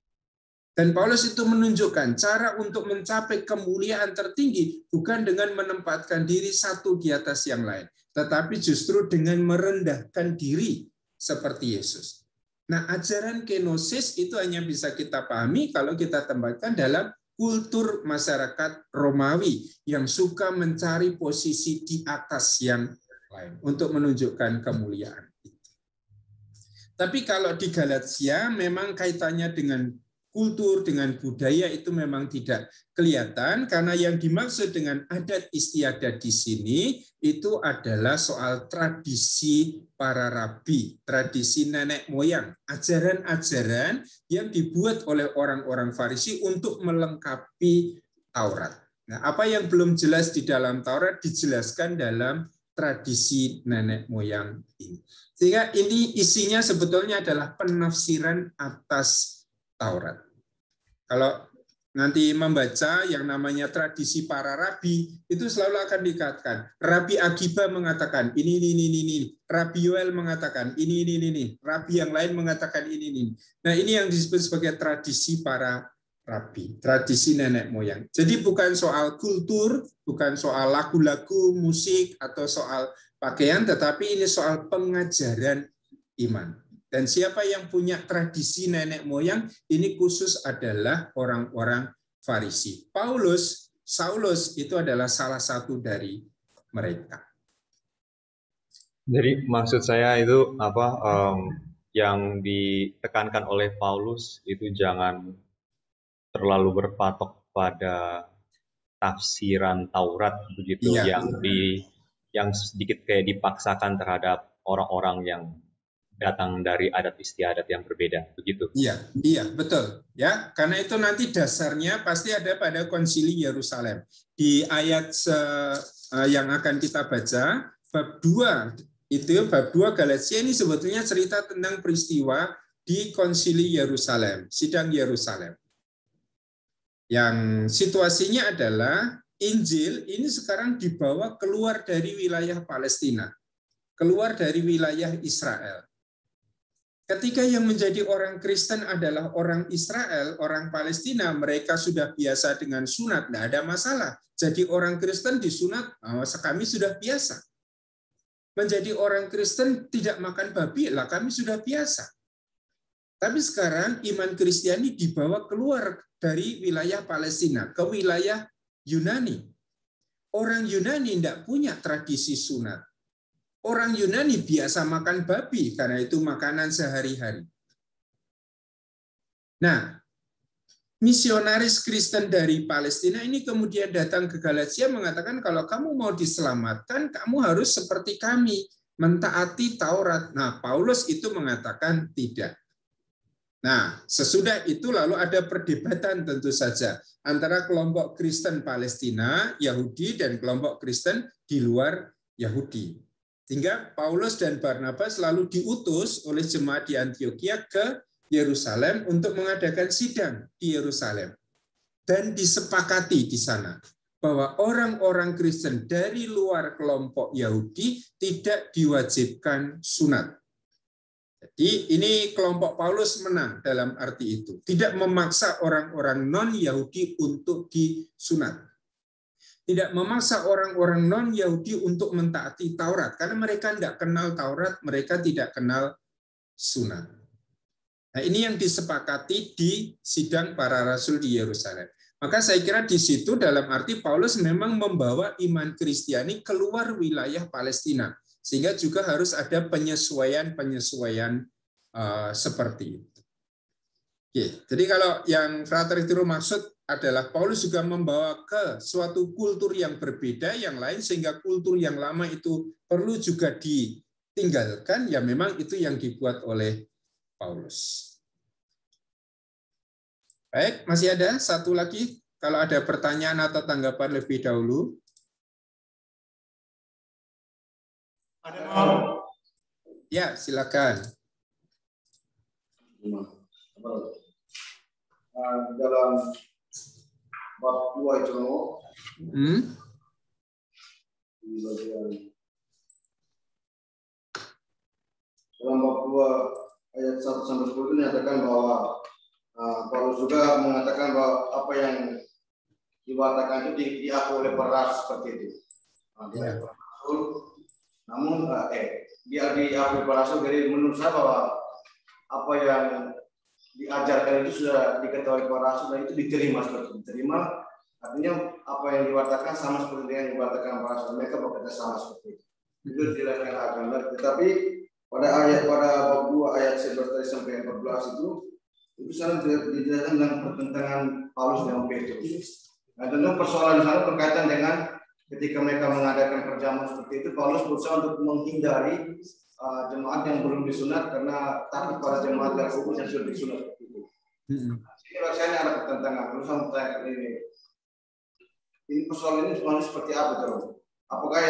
Dan Paulus itu menunjukkan cara untuk mencapai kemuliaan tertinggi bukan dengan menempatkan diri satu di atas yang lain, tetapi justru dengan merendahkan diri seperti Yesus. Nah, ajaran kenosis itu hanya bisa kita pahami kalau kita tempatkan dalam kultur masyarakat Romawi yang suka mencari posisi di atas yang lain untuk menunjukkan kemuliaan. Tapi kalau di Galatia memang kaitannya dengan kultur, dengan budaya itu memang tidak kelihatan, karena yang dimaksud dengan adat istiadat di sini itu adalah soal tradisi para rabi, tradisi nenek moyang, ajaran-ajaran yang dibuat oleh orang-orang Farisi untuk melengkapi Taurat. Nah, apa yang belum jelas di dalam Taurat dijelaskan dalam tradisi nenek moyang ini. Sehingga ini isinya sebetulnya adalah penafsiran atas Taurat. Kalau nanti membaca yang namanya tradisi para rabi, itu selalu akan dikatakan. Rabi Akiba mengatakan ini. Rabi Yoel mengatakan ini. Rabi yang lain mengatakan ini. Nah, ini yang disebut sebagai tradisi para rabi, tradisi nenek moyang. Jadi bukan soal kultur, bukan soal lagu-lagu, musik, atau soal pakaian, tetapi ini soal pengajaran iman. Dan siapa yang punya tradisi nenek moyang, ini khusus adalah orang-orang Farisi. Saulus itu adalah salah satu dari mereka. Jadi maksud saya itu yang ditekankan oleh Paulus itu jangan terlalu berpatok pada tafsiran Taurat begitu, iya, yang sedikit kayak dipaksakan terhadap orang-orang yang datang dari adat istiadat yang berbeda, begitu. Iya, betul. Ya, karena itu nanti dasarnya pasti ada pada Konsili Yerusalem. Di ayat yang akan kita baca, bab 2 itu, bab 2 Galatia ini sebetulnya cerita tentang peristiwa di Konsili Yerusalem, sidang Yerusalem. Yang situasinya adalah Injil ini sekarang dibawa keluar dari wilayah Palestina, keluar dari wilayah Israel. Ketika yang menjadi orang Kristen adalah orang Israel, orang Palestina, mereka sudah biasa dengan sunat, tidak ada masalah. Jadi orang Kristen disunat, kami sudah biasa. Menjadi orang Kristen tidak makan babi, lah kami sudah biasa. Tapi sekarang iman Kristiani dibawa keluar dari wilayah Palestina ke wilayah Yunani. Orang Yunani tidak punya tradisi sunat. Orang Yunani biasa makan babi karena itu makanan sehari-hari. Nah, misionaris Kristen dari Palestina ini kemudian datang ke Galatia mengatakan kalau kamu mau diselamatkan, kamu harus seperti kami, mentaati Taurat. Nah, Paulus itu mengatakan tidak. Nah, sesudah itu lalu ada perdebatan tentu saja antara kelompok Kristen Palestina, Yahudi, dan kelompok Kristen di luar Yahudi. Sehingga Paulus dan Barnabas lalu diutus oleh jemaat di Antiokhia ke Yerusalem untuk mengadakan sidang di Yerusalem. Dan disepakati di sana bahwa orang-orang Kristen dari luar kelompok Yahudi tidak diwajibkan sunat. Jadi ini kelompok Paulus menang dalam arti itu. Tidak memaksa orang-orang non-Yahudi untuk disunat. Tidak memaksa orang-orang non-Yahudi untuk mentaati Taurat. Karena mereka tidak kenal Taurat, mereka tidak kenal sunat. Nah, ini yang disepakati di sidang para rasul di Yerusalem. Maka saya kira di situ dalam arti Paulus memang membawa iman Kristiani keluar wilayah Palestina. Sehingga juga harus ada penyesuaian-penyesuaian seperti itu. Oke, jadi kalau yang Frater Tiro maksud adalah Paulus juga membawa ke suatu kultur yang berbeda, yang lain, sehingga kultur yang lama itu perlu juga ditinggalkan, ya memang itu yang dibuat oleh Paulus. Baik, masih ada satu lagi, kalau ada pertanyaan atau tanggapan lebih dahulu. Ya, silakan. Dalam bab 2 itu di bagian dalam bab 2 ayat 1 sampai 10 itu menyatakan bahwa Paulus juga mengatakan bahwa apa yang diwatakan itu diakui oleh para rasul seperti itu. Namun dia diakui para rasul, jadi menurut saya bahwa apa yang diajarkan itu sudah diketahui para rasul dan itu diterima seperti itu. Diterima artinya apa yang diwatakan sama seperti yang diwatakan para rasul, mereka bekerja sama seperti itu. Itu tidak akan. Tetapi pada bab 2 ayat 11 sampai 14 itu sangat dijelaskan tentang pertentangan Paulus dengan Petrus. Nah, tentu persoalan di sana berkaitan dengan ketika mereka mengadakan perjamuan seperti itu, Paulus berusaha untuk menghindari jemaat yang belum disunat karena takut pada jemaat yang khusus yang sudah disunat seperti itu. Ini rasanya ada pertentangan. Berusaha bertanya ini persoalan ini seperti apa, Bro? Apakah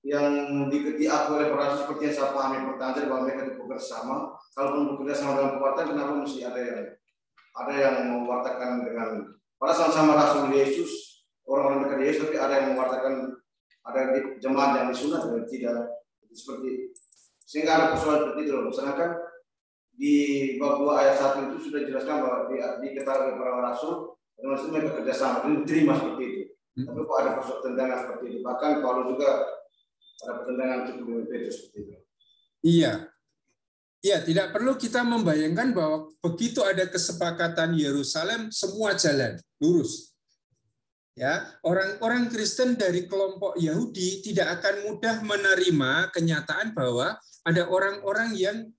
yang diakui oleh para rasul seperti yang saya pahami pertanyaan bahwa mereka bekerja sama? Kalaupun bekerja sama dalam perbuatan, kenapa mesti ada yang mewartakan dengan pada sama-sama rasul Yesus, orang-orang dekat Yesus, tapi ada yang mewartakan ada jemaat yang disunat dan tidak seperti, sehingga ada persoalan seperti itu. Sedangkan di bab 2 ayat 1 itu sudah dijelaskan bahwa diketahui oleh para rasul dan maksudnya mereka bekerja sama dan diterima seperti itu. Tapi kok ada pertentangan seperti itu? Bahkan Paulus juga ada pertentangan cukup dengan Petrus seperti itu. Iya. Ya, tidak perlu kita membayangkan bahwa begitu ada kesepakatan Yerusalem, semua jalan lurus. Ya, orang-orang Kristen dari kelompok Yahudi tidak akan mudah menerima kenyataan bahwa ada orang-orang yang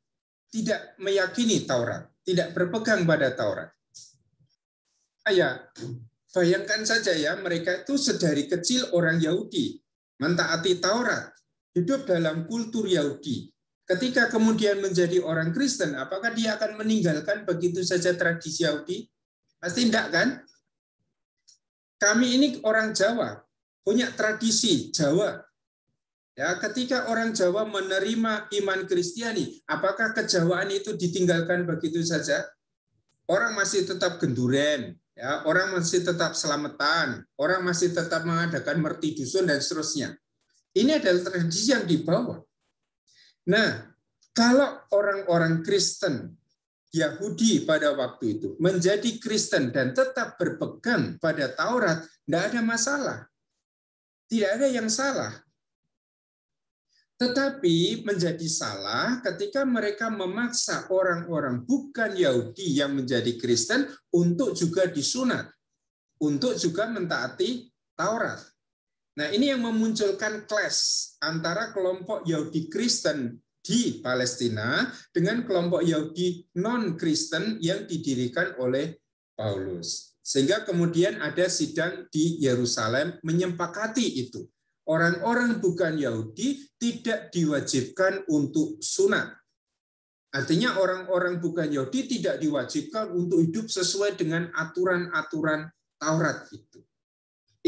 tidak meyakini Taurat, tidak berpegang pada Taurat. Ya, bayangkan saja ya, mereka itu sedari kecil orang Yahudi, mentaati Taurat, hidup dalam kultur Yahudi. Ketika kemudian menjadi orang Kristen, apakah dia akan meninggalkan begitu saja tradisi Yahudi? Pasti tidak, kan? Kami ini orang Jawa. punya tradisi Jawa. Ya, ketika orang Jawa menerima iman Kristiani, apakah kejawaan itu ditinggalkan begitu saja? Orang masih tetap genduren, ya, orang masih tetap selamatan, orang masih tetap mengadakan merti dusun dan seterusnya. Ini adalah tradisi yang dibawa. Nah, kalau orang-orang Kristen Yahudi pada waktu itu menjadi Kristen dan tetap berpegang pada Taurat, tidak ada masalah. Tidak ada yang salah. Tetapi menjadi salah ketika mereka memaksa orang-orang bukan Yahudi yang menjadi Kristen untuk juga disunat, untuk juga mentaati Taurat. Nah, ini yang memunculkan clash antara kelompok Yahudi Kristen di Palestina dengan kelompok Yahudi non-Kristen yang didirikan oleh Paulus. Sehingga kemudian ada sidang di Yerusalem menyepakati itu. Orang-orang bukan Yahudi tidak diwajibkan untuk sunat. Artinya orang-orang bukan Yahudi tidak diwajibkan untuk hidup sesuai dengan aturan-aturan Taurat itu.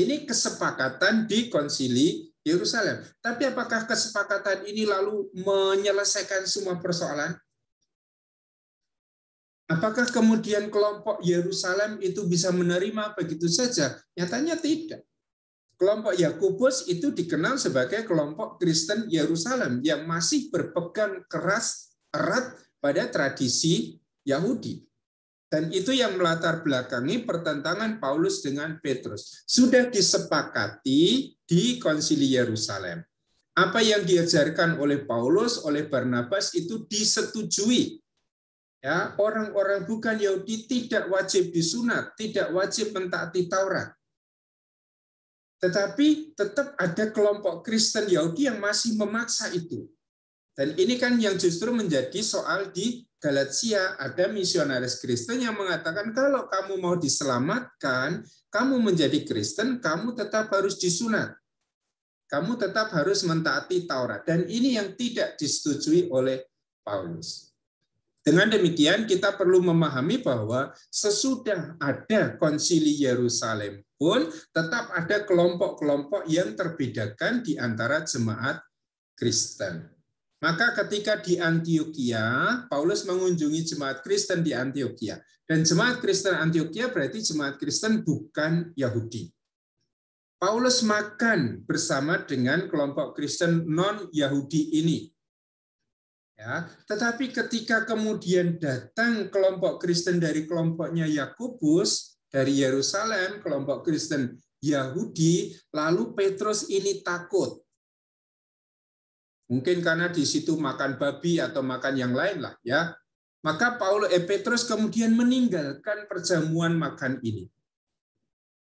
Ini kesepakatan di Konsili Yerusalem. Tapi apakah kesepakatan ini lalu menyelesaikan semua persoalan? Apakah kemudian kelompok Yerusalem itu bisa menerima begitu saja? Nyatanya tidak. Kelompok Yakobus itu dikenal sebagai kelompok Kristen Yerusalem yang masih berpegang keras erat pada tradisi Yahudi. Dan itu yang melatar belakangi pertentangan Paulus dengan Petrus. Sudah disepakati di Konsili Yerusalem. Apa yang diajarkan oleh Paulus, oleh Barnabas itu disetujui. Ya, orang-orang bukan Yahudi tidak wajib disunat, tidak wajib mentaati Taurat. Tetapi tetap ada kelompok Kristen Yahudi yang masih memaksa itu. Dan ini kan yang justru menjadi soal di Galatia. Ada misionaris Kristen yang mengatakan kalau kamu mau diselamatkan, kamu menjadi Kristen, kamu tetap harus disunat. Kamu tetap harus mentaati Taurat. Dan ini yang tidak disetujui oleh Paulus. Dengan demikian kita perlu memahami bahwa sesudah ada Konsili Yerusalem pun tetap ada kelompok-kelompok yang terbedakan di antara jemaat Kristen. Maka ketika di Antioquia, Paulus mengunjungi jemaat Kristen di Antioquia. Dan jemaat Kristen Antioquia berarti jemaat Kristen bukan Yahudi. Paulus makan bersama dengan kelompok Kristen non-Yahudi ini. Ya, tetapi ketika kemudian datang kelompok Kristen dari kelompoknya Yakobus, dari Yerusalem, kelompok Kristen Yahudi, lalu Petrus ini takut. Mungkin karena di situ makan babi atau makan yang lain lah, ya. Maka Petrus kemudian meninggalkan perjamuan makan ini.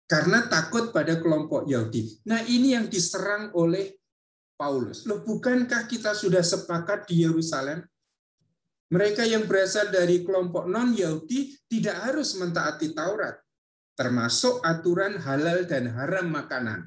Karena takut pada kelompok Yahudi. Nah, ini yang diserang oleh Paulus. Loh, bukankah kita sudah sepakat di Yerusalem? Mereka yang berasal dari kelompok non-Yahudi tidak harus mentaati Taurat, termasuk aturan halal dan haram makanan.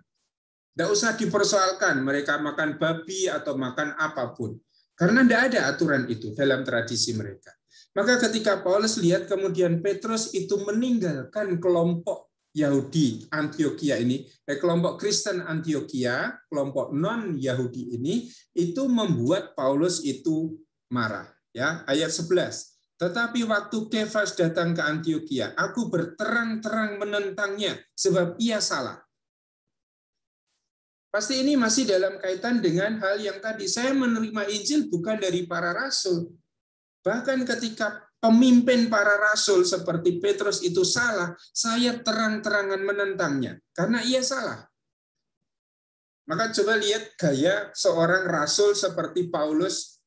Tidak usah dipersoalkan mereka makan babi atau makan apapun. Karena tidak ada aturan itu dalam tradisi mereka. Maka ketika Paulus lihat kemudian Petrus itu meninggalkan kelompok Yahudi Antioquia ini, kelompok Kristen Antioquia, kelompok non-Yahudi ini, itu membuat Paulus itu marah. Ya, ayat 11. Tetapi waktu Kefas datang ke Antioquia, aku berterang-terang menentangnya, sebab ia salah. Pasti ini masih dalam kaitan dengan hal yang tadi. Saya menerima Injil bukan dari para rasul. Bahkan ketika pemimpin para rasul seperti Petrus itu salah, saya terang-terangan menentangnya karena ia salah. Maka coba lihat gaya seorang rasul seperti Paulus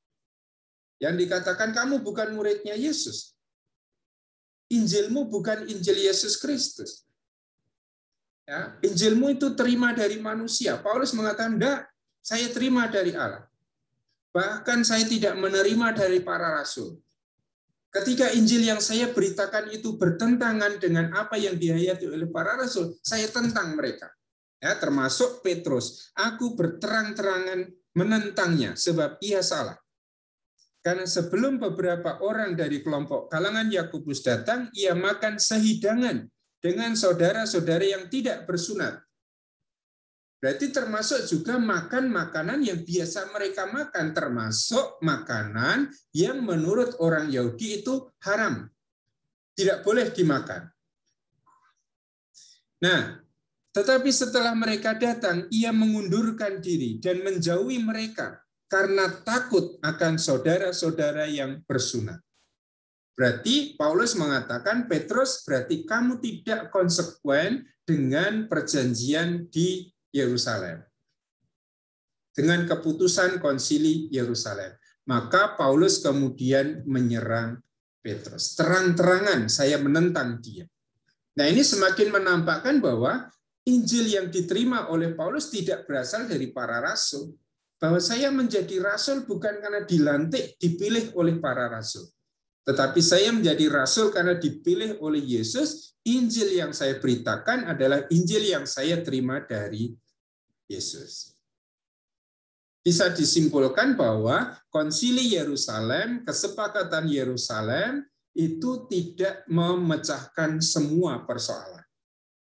yang dikatakan kamu bukan muridnya Yesus. Injilmu bukan Injil Yesus Kristus. Ya, Injilmu itu terima dari manusia. Paulus mengatakan, enggak, saya terima dari Allah. Bahkan saya tidak menerima dari para rasul. Ketika Injil yang saya beritakan itu bertentangan dengan apa yang dihayati oleh para rasul, saya tentang mereka. Ya, termasuk Petrus. Aku berterang-terangan menentangnya sebab ia salah. Karena sebelum beberapa orang dari kelompok kalangan Yakobus datang, ia makan sehidangan dengan saudara-saudara yang tidak bersunat. Berarti termasuk juga makan makanan yang biasa mereka makan, termasuk makanan yang menurut orang Yahudi itu haram. Tidak boleh dimakan. Nah, tetapi setelah mereka datang, ia mengundurkan diri dan menjauhi mereka karena takut akan saudara-saudara yang bersunat. Berarti Paulus mengatakan, Petrus, berarti kamu tidak konsekuen dengan perjanjian di Yerusalem. Dengan keputusan konsili Yerusalem. Maka Paulus kemudian menyerang Petrus. Terang-terangan saya menentang dia. Nah, ini semakin menampakkan bahwa Injil yang diterima oleh Paulus tidak berasal dari para rasul. Bahwa saya menjadi rasul bukan karena dilantik, dipilih oleh para rasul. Tetapi saya menjadi rasul karena dipilih oleh Yesus. Injil yang saya beritakan adalah Injil yang saya terima dari Yesus. Bisa disimpulkan bahwa konsili Yerusalem, kesepakatan Yerusalem itu tidak memecahkan semua persoalan.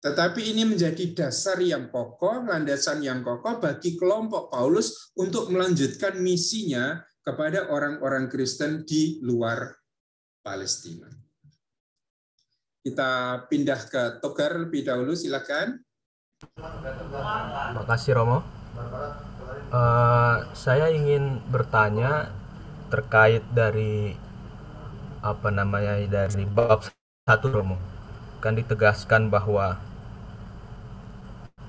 Tetapi ini menjadi dasar yang kokoh, landasan yang kokoh bagi kelompok Paulus untuk melanjutkan misinya kepada orang-orang Kristen di luar Palestina. Kita pindah ke Togar lebih dahulu, silakan. Terima kasih Romo. Saya ingin bertanya terkait dari dari bab 1 Romo. Kan ditegaskan bahwa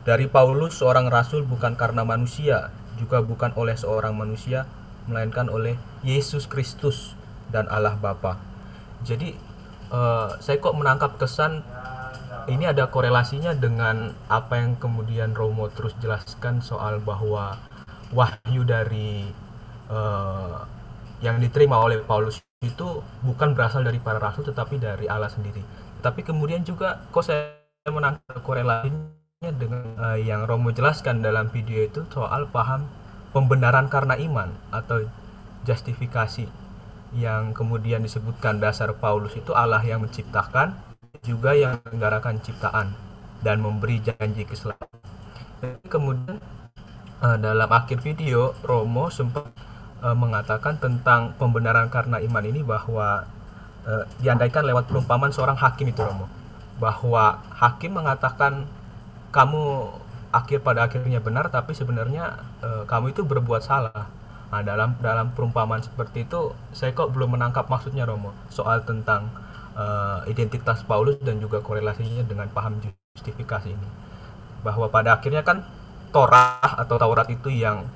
dari Paulus seorang rasul bukan karena manusia, juga bukan oleh seorang manusia, melainkan oleh Yesus Kristus dan Allah Bapa. Jadi saya kok menangkap kesan ini ada korelasinya dengan apa yang kemudian Romo terus jelaskan soal bahwa wahyu dari yang diterima oleh Paulus itu bukan berasal dari para rasul tetapi dari Allah sendiri. Tapi kemudian juga kok saya menangkap korelasinya dengan yang Romo jelaskan dalam video itu soal paham pembenaran karena iman atau justifikasi, yang kemudian disebutkan dasar Paulus itu Allah yang menciptakan, juga yang menyelenggarakan ciptaan dan memberi janji keselamatan. Kemudian dalam akhir video Romo sempat mengatakan tentang pembenaran karena iman ini bahwa diandaikan lewat perumpamaan seorang hakim itu Romo, bahwa hakim mengatakan kamu pada akhirnya benar tapi sebenarnya kamu itu berbuat salah. Nah, dalam perumpamaan seperti itu saya kok belum menangkap maksudnya Romo soal tentang identitas Paulus dan juga korelasinya dengan paham justifikasi ini, bahwa pada akhirnya kan Taurat itu yang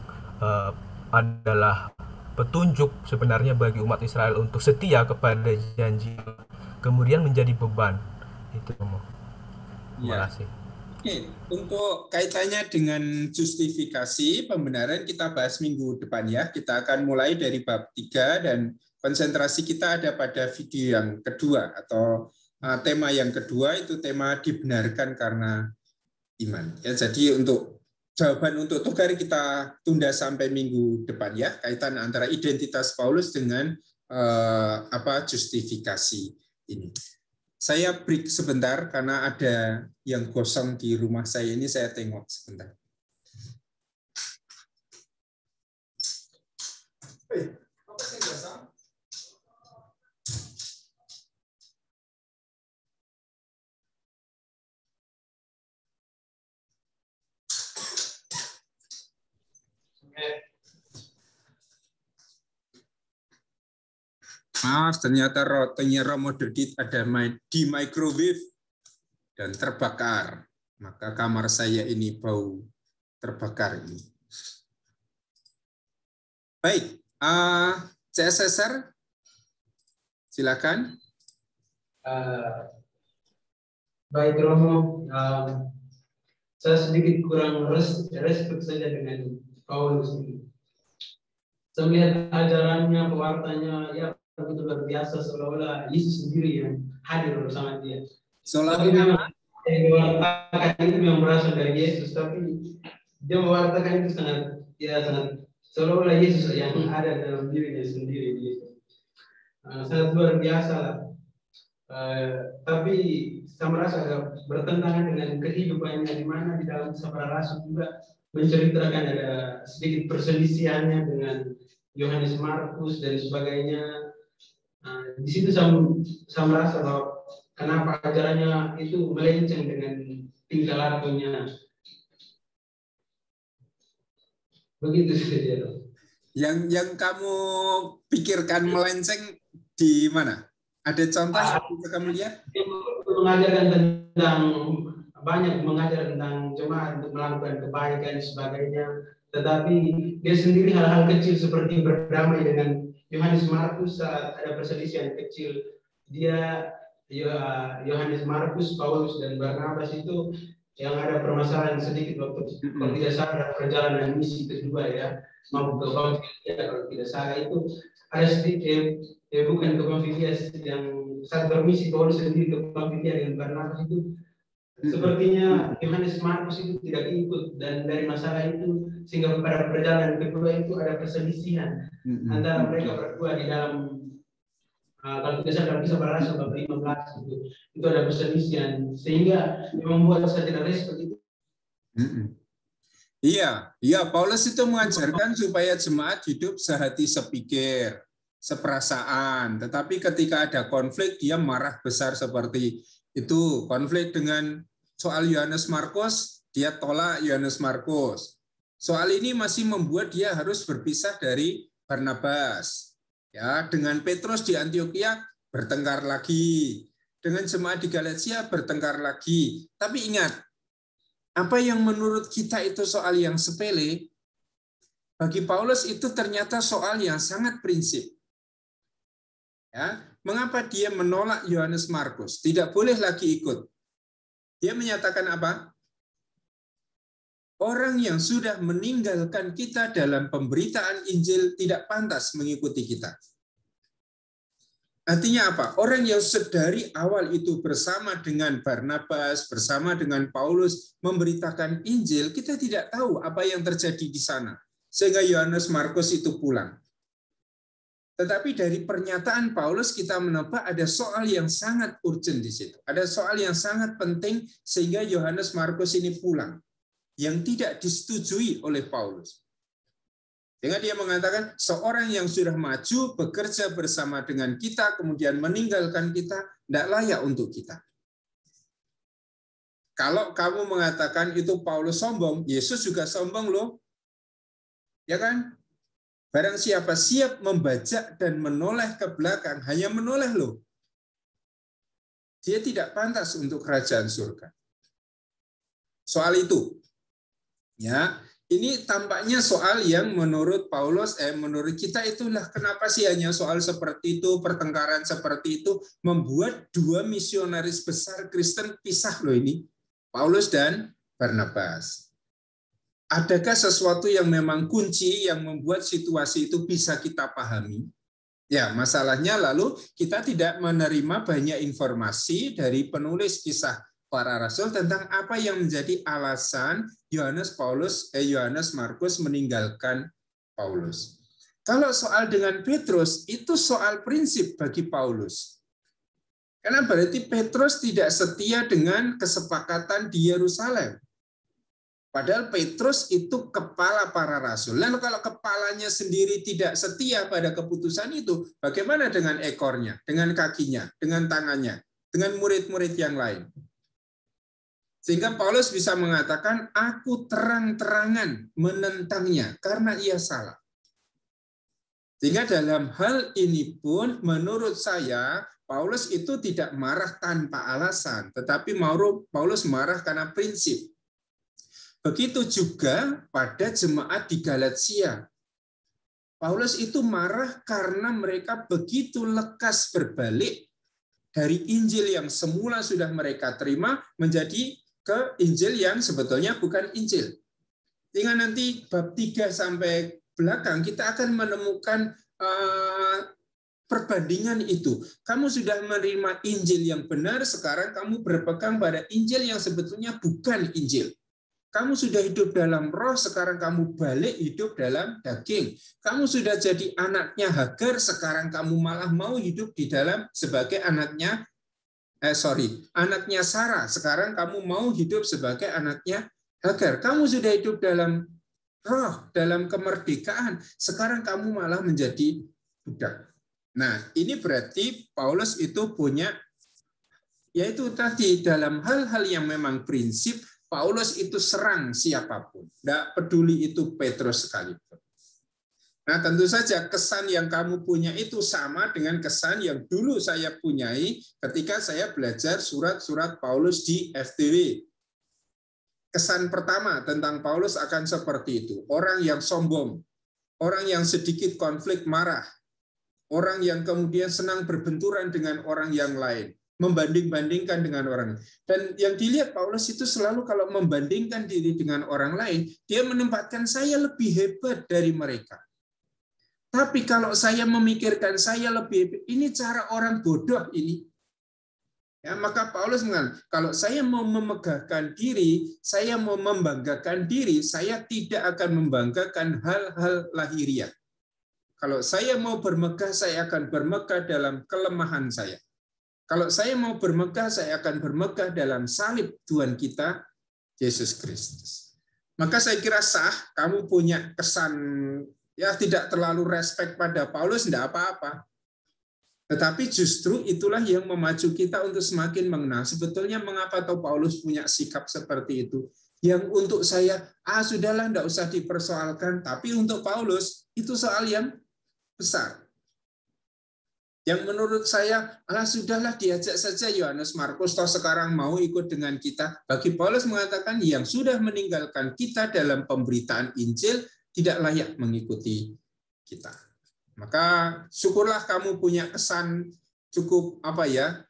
adalah petunjuk sebenarnya bagi umat Israel untuk setia kepada janji, kemudian menjadi beban itu Romo. Terima kasih. Oke, untuk kaitannya dengan justifikasi pembenaran kita bahas minggu depan ya. Kita akan mulai dari bab 3 dan konsentrasi kita ada pada video yang kedua atau tema yang kedua, itu tema dibenarkan karena iman. Ya, jadi untuk jawaban untuk Togar kita tunda sampai minggu depan ya, kaitan antara identitas Paulus dengan justifikasi ini. Saya break sebentar karena ada yang kosong di rumah saya ini, saya tengok sebentar. Apa sih kosong? Maaf, ternyata rotinya Romo Dedit ada di microwave dan terbakar. Maka kamar saya ini bau terbakar ini. Baik, CSSR, silakan. Baik Romo, saya sedikit kurang respect saja dengan Paulus ini. Saya melihat ajarannya, pewartanya, ya begitu luar biasa, seolah-olah Yesus sendiri yang hadir bersama dia. Tapi memang yang mewartakan itu yang berasal dari Yesus, tapi dia mewartakan itu sangat seolah-olah Yesus yang ada dalam dirinya sendiri. Sangat luar biasa lah. Tapi saya merasa agak bertentangan dengan kehidupannya, di mana di dalam kisah para rasul juga menceritakan ada sedikit perselisihannya dengan Yohanes Markus dan sebagainya. Di situ saya merasa bahwa kenapa ajarannya itu melenceng dengan tingkah lakunya. Begitu saja. Yang kamu pikirkan melenceng di mana? Ada contoh yang bisa kamu lihat? Mengajarkan tentang mengajar tentang jemaat untuk melakukan kebaikan dan sebagainya, tetapi dia sendiri hal-hal kecil seperti berdamai dengan Yohanes Markus saat ada perselisihan kecil. Dia Yohanes Markus, Paulus dan Barnabas itu yang ada permasalahan sedikit waktu kalau tidak salah perjalanan misi kedua ya, mau ke Pamfilia kalau tidak salah itu ada sedikit bukan ke Pamfilia yang saat bermisi Paulus sendiri ke Pamfilia dengan Barnabas itu sepertinya Yohanes Markus itu tidak ikut, dan dari masalah itu sehingga pada perjalanan kedua itu ada perselisihan antara mereka berdua di dalam kalau tidak salah dalam kisah para rasul bab 15 itu ada perselisihan sehingga membuat saya tidak respect itu. Iya, Paulus itu mengajarkan supaya jemaat hidup sehati sepikir, seperasaan. Tetapi ketika ada konflik, dia marah besar seperti itu. Konflik dengan soal Yohanes Markus, dia tolak Yohanes Markus. Soal ini masih membuat dia harus berpisah dari Barnabas. Ya, dengan Petrus di Antiokhia bertengkar lagi. Dengan jemaat di Galatia bertengkar lagi. Tapi ingat, apa yang menurut kita itu soal yang sepele, bagi Paulus itu ternyata soal yang sangat prinsip. Ya, mengapa dia menolak Yohanes Markus? Tidak boleh lagi ikut. Dia menyatakan apa? Orang yang sudah meninggalkan kita dalam pemberitaan Injil tidak pantas mengikuti kita. Artinya apa? Orang yang sedari awal itu bersama dengan Barnabas, bersama dengan Paulus memberitakan Injil, kita tidak tahu apa yang terjadi di sana. Sehingga Yohanes Markus itu pulang. Tetapi dari pernyataan Paulus kita menebak ada soal yang sangat urgent di situ. Ada soal yang sangat penting sehingga Yohanes Markus ini pulang. Yang tidak disetujui oleh Paulus. Sehingga dia mengatakan seorang yang sudah maju bekerja bersama dengan kita kemudian meninggalkan kita tidak layak untuk kita. Kalau kamu mengatakan itu Paulus sombong, Yesus juga sombong loh. Ya kan? Barang siapa siap membajak dan menoleh ke belakang, hanya menoleh loh. Dia tidak pantas untuk kerajaan surga. Soal itu. Ya, ini tampaknya soal yang menurut Paulus, menurut kita itulah kenapa sih hanya soal seperti itu, pertengkaran seperti itu, membuat dua misionaris besar Kristen pisah loh ini, Paulus dan Barnabas. Adakah sesuatu yang memang kunci yang membuat situasi itu bisa kita pahami? Ya, masalahnya lalu kita tidak menerima banyak informasi dari penulis kisah para rasul tentang apa yang menjadi alasan Yohanes Markus meninggalkan Paulus. Kalau soal dengan Petrus itu soal prinsip bagi Paulus. Karena berarti Petrus tidak setia dengan kesepakatan di Yerusalem. Padahal Petrus itu kepala para rasul. Lalu kalau kepalanya sendiri tidak setia pada keputusan itu, bagaimana dengan ekornya, dengan kakinya, dengan tangannya, dengan murid-murid yang lain? Sehingga Paulus bisa mengatakan, aku terang-terangan menentangnya karena ia salah. Sehingga dalam hal ini pun menurut saya, Paulus itu tidak marah tanpa alasan, tetapi Paulus marah karena prinsip. Begitu juga pada jemaat di Galatia. Paulus itu marah karena mereka begitu lekas berbalik dari Injil yang semula sudah mereka terima menjadi ke Injil yang sebetulnya bukan Injil. Sehingga nanti bab 3 sampai belakang kita akan menemukan perbandingan itu. Kamu sudah menerima Injil yang benar, sekarang kamu berpegang pada Injil yang sebetulnya bukan Injil. Kamu sudah hidup dalam roh, sekarang kamu balik hidup dalam daging. Kamu sudah jadi anaknya Hagar, sekarang kamu malah mau hidup di dalam sebagai anaknya anaknya Sarah. Sekarang kamu mau hidup sebagai anaknya Hagar. Kamu sudah hidup dalam roh, dalam kemerdekaan. Sekarang kamu malah menjadi budak. Nah, ini berarti Paulus itu punya, yaitu tadi dalam hal-hal yang memang prinsip, Paulus itu serang siapapun. Tidak peduli itu Petrus sekalipun. Nah, tentu saja kesan yang kamu punya itu sama dengan kesan yang dulu saya punyai ketika saya belajar surat-surat Paulus di FTW. Kesan pertama tentang Paulus akan seperti itu. Orang yang sombong, orang yang sedikit konflik marah, orang yang kemudian senang berbenturan dengan orang yang lain, membanding-bandingkan dengan orang. Dan yang dilihat Paulus itu selalu kalau membandingkan diri dengan orang lain, dia menempatkan saya lebih hebat dari mereka. Tapi kalau saya memikirkan saya lebih hebat, ini cara orang bodoh ini. Ya, maka Paulus mengatakan, kalau saya mau memegahkan diri, saya mau membanggakan diri, saya tidak akan membanggakan hal-hal lahiriah. Kalau saya mau bermegah, saya akan bermegah dalam kelemahan saya. Kalau saya mau bermegah, saya akan bermegah dalam salib Tuhan kita, Yesus Kristus. Maka saya kira sah, kamu punya kesan ya tidak terlalu respect pada Paulus, tidak apa-apa. Tetapi justru itulah yang memacu kita untuk semakin mengenal sebetulnya mengapa tahu Paulus punya sikap seperti itu. Yang untuk saya, sudahlah, tidak usah dipersoalkan. Tapi untuk Paulus, itu soal yang besar. Yang menurut saya, sudahlah diajak saja Yohanes Markus, toh sekarang mau ikut dengan kita. Bagi Paulus mengatakan, yang sudah meninggalkan kita dalam pemberitaan Injil, tidak layak mengikuti kita. Maka syukurlah kamu punya kesan cukup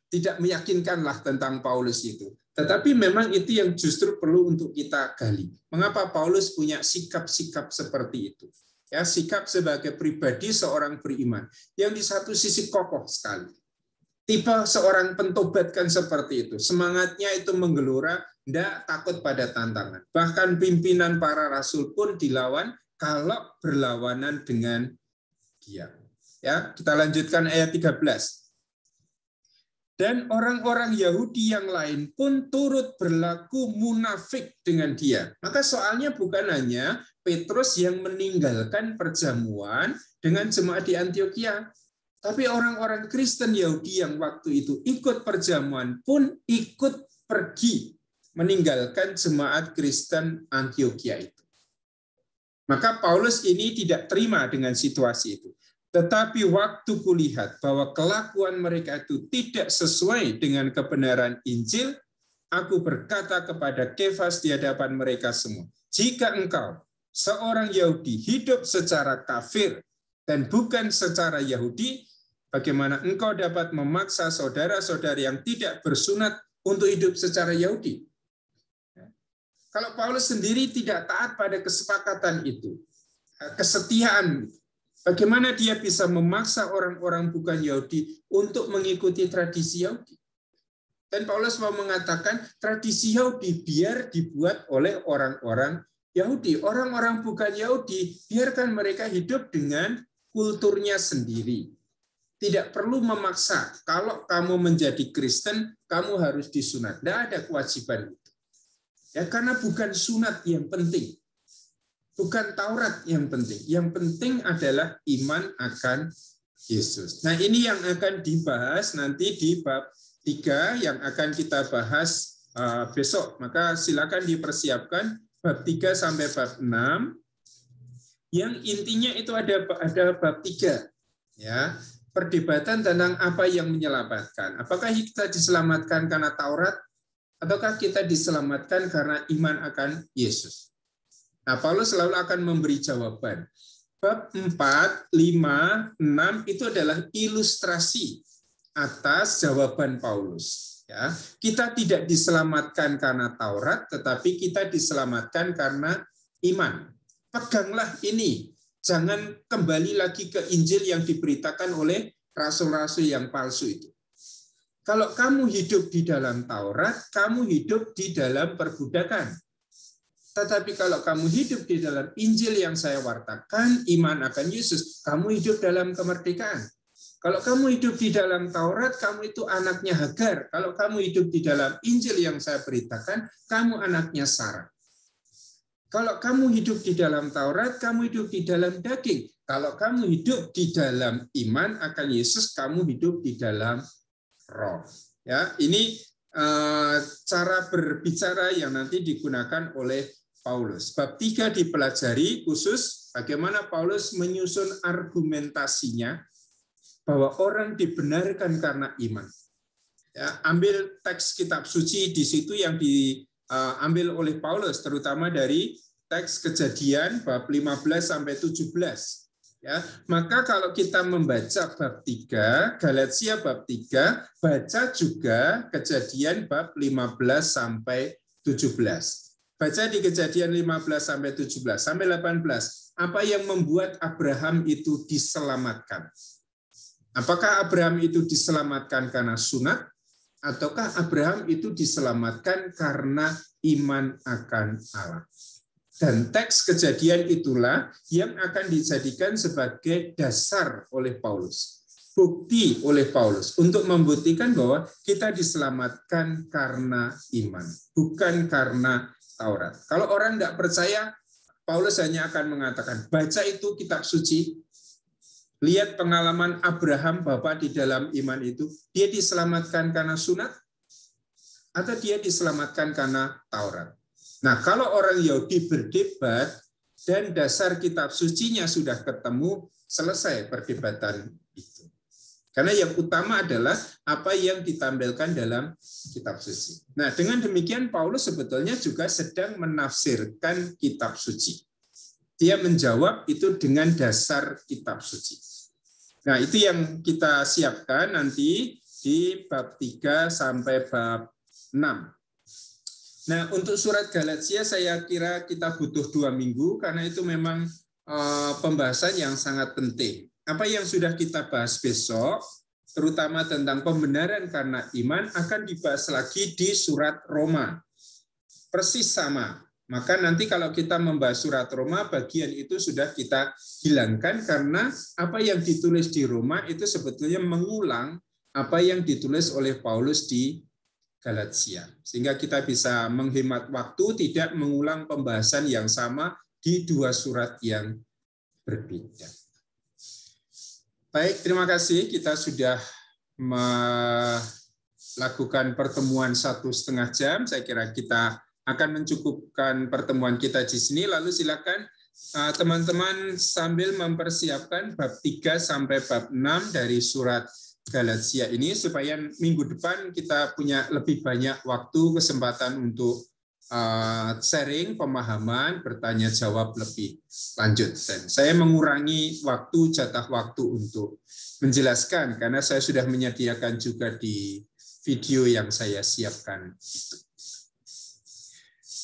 tidak meyakinkanlah tentang Paulus itu. Tetapi memang itu yang justru perlu untuk kita gali. Mengapa Paulus punya sikap-sikap seperti itu? Ya, sikap sebagai pribadi seorang beriman yang di satu sisi kokoh sekali. Tipe seorang pentobat kan seperti itu. Semangatnya itu menggelora, tidak takut pada tantangan. Bahkan pimpinan para rasul pun dilawan kalau berlawanan dengan dia. Ya, kita lanjutkan ayat 13. Dan orang-orang Yahudi yang lain pun turut berlaku munafik dengan dia. Maka soalnya bukan hanya Petrus yang meninggalkan perjamuan dengan jemaat di Antiokhia, tapi orang-orang Kristen Yahudi yang waktu itu ikut perjamuan pun ikut pergi meninggalkan jemaat Kristen Antiokhia itu. Maka Paulus ini tidak terima dengan situasi itu. Tetapi waktu kulihat bahwa kelakuan mereka itu tidak sesuai dengan kebenaran Injil, aku berkata kepada Kefas di hadapan mereka semua, jika engkau, seorang Yahudi, hidup secara kafir dan bukan secara Yahudi, bagaimana engkau dapat memaksa saudara-saudara yang tidak bersunat untuk hidup secara Yahudi? Kalau Paulus sendiri tidak taat pada kesepakatan itu, kesetiaan, bagaimana dia bisa memaksa orang-orang bukan Yahudi untuk mengikuti tradisi Yahudi? Dan Paulus mau mengatakan tradisi Yahudi biar dibuat oleh orang-orang Yahudi. Orang-orang bukan Yahudi, biarkan mereka hidup dengan kulturnya sendiri. Tidak perlu memaksa. Kalau kamu menjadi Kristen, kamu harus disunat. Tidak ada kewajiban itu. Ya, karena bukan sunat yang penting. Bukan Taurat yang penting. Yang penting adalah iman akan Yesus. Nah, ini yang akan dibahas nanti di bab 3 yang akan kita bahas besok. Maka silakan dipersiapkan bab 3 sampai bab 6. Yang intinya itu ada bab 3. Ya, perdebatan tentang apa yang menyelamatkan. Apakah kita diselamatkan karena Taurat? Ataukah kita diselamatkan karena iman akan Yesus? Nah, Paulus selalu akan memberi jawaban. Bab 4, 5, 6 itu adalah ilustrasi atas jawaban Paulus. Ya, kita tidak diselamatkan karena Taurat, tetapi kita diselamatkan karena iman. Peganglah ini. Jangan kembali lagi ke Injil yang diberitakan oleh rasul-rasul yang palsu itu. Kalau kamu hidup di dalam Taurat, kamu hidup di dalam perbudakan. Tetapi kalau kamu hidup di dalam Injil yang saya wartakan, iman akan Yesus, kamu hidup dalam kemerdekaan. Kalau kamu hidup di dalam Taurat, kamu itu anaknya Hagar. Kalau kamu hidup di dalam Injil yang saya beritakan, kamu anaknya Sarah. Kalau kamu hidup di dalam Taurat, kamu hidup di dalam daging. Kalau kamu hidup di dalam iman akan Yesus, kamu hidup di dalam roh. Ya, ini cara berbicara yang nanti digunakan oleh Paulus. Bab 3 dipelajari khusus bagaimana Paulus menyusun argumentasinya bahwa orang dibenarkan karena iman. Ya, ambil teks kitab suci di situ yang diambil oleh Paulus, terutama dari teks Kejadian bab 15 sampai 17. Ya, maka kalau kita membaca bab 3, Galatia bab 3, baca juga Kejadian bab 15 sampai 17. Baca di Kejadian 15 sampai 17 sampai 18. Apa yang membuat Abraham itu diselamatkan? Apakah Abraham itu diselamatkan karena sunat, ataukah Abraham itu diselamatkan karena iman akan Allah? Dan teks Kejadian itulah yang akan dijadikan sebagai dasar oleh Paulus, bukti oleh Paulus untuk membuktikan bahwa kita diselamatkan karena iman, bukan karena Taurat. Kalau orang tidak percaya, Paulus hanya akan mengatakan, baca itu kitab suci, lihat pengalaman Abraham, Bapak di dalam iman itu, dia diselamatkan karena sunat, atau dia diselamatkan karena Taurat. Nah, kalau orang Yahudi berdebat, dan dasar kitab sucinya sudah ketemu, selesai perdebatan itu. Karena yang utama adalah apa yang ditampilkan dalam kitab suci. Nah, dengan demikian Paulus sebetulnya juga sedang menafsirkan kitab suci. Dia menjawab itu dengan dasar kitab suci. Nah, itu yang kita siapkan nanti di bab 3 sampai bab 6. Nah, untuk surat Galatia saya kira kita butuh 2 minggu karena itu memang pembahasan yang sangat penting. Apa yang sudah kita bahas besok, terutama tentang pembenaran karena iman, akan dibahas lagi di surat Roma. Persis sama. Maka nanti kalau kita membahas surat Roma, bagian itu sudah kita hilangkan karena apa yang ditulis di Roma itu sebetulnya mengulang apa yang ditulis oleh Paulus di Galatia. Sehingga kita bisa menghemat waktu, tidak mengulang pembahasan yang sama di 2 surat yang berbeda. Baik, terima kasih. Kita sudah melakukan pertemuan 1,5 jam. Saya kira kita akan mencukupkan pertemuan kita di sini. Lalu silakan teman-teman sambil mempersiapkan bab 3 sampai bab 6 dari surat Galatia ini supaya minggu depan kita punya lebih banyak waktu, kesempatan untuk sharing, pemahaman, bertanya jawab lebih lanjut. Dan saya mengurangi waktu, jatah waktu untuk menjelaskan karena saya sudah menyediakan juga di video yang saya siapkan itu.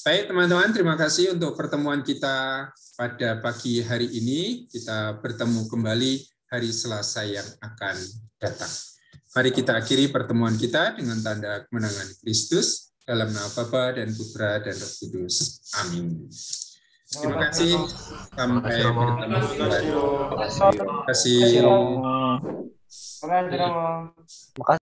Baik teman-teman, terima kasih untuk pertemuan kita pada pagi hari ini. Kita bertemu kembali hari Selasa yang akan datang. Mari kita akhiri pertemuan kita dengan tanda kemenangan Kristus dalam nama Bapa dan Putra dan Roh Kudus. Amin. Terima kasih. Sampai bertemu kembali. Terima kasih.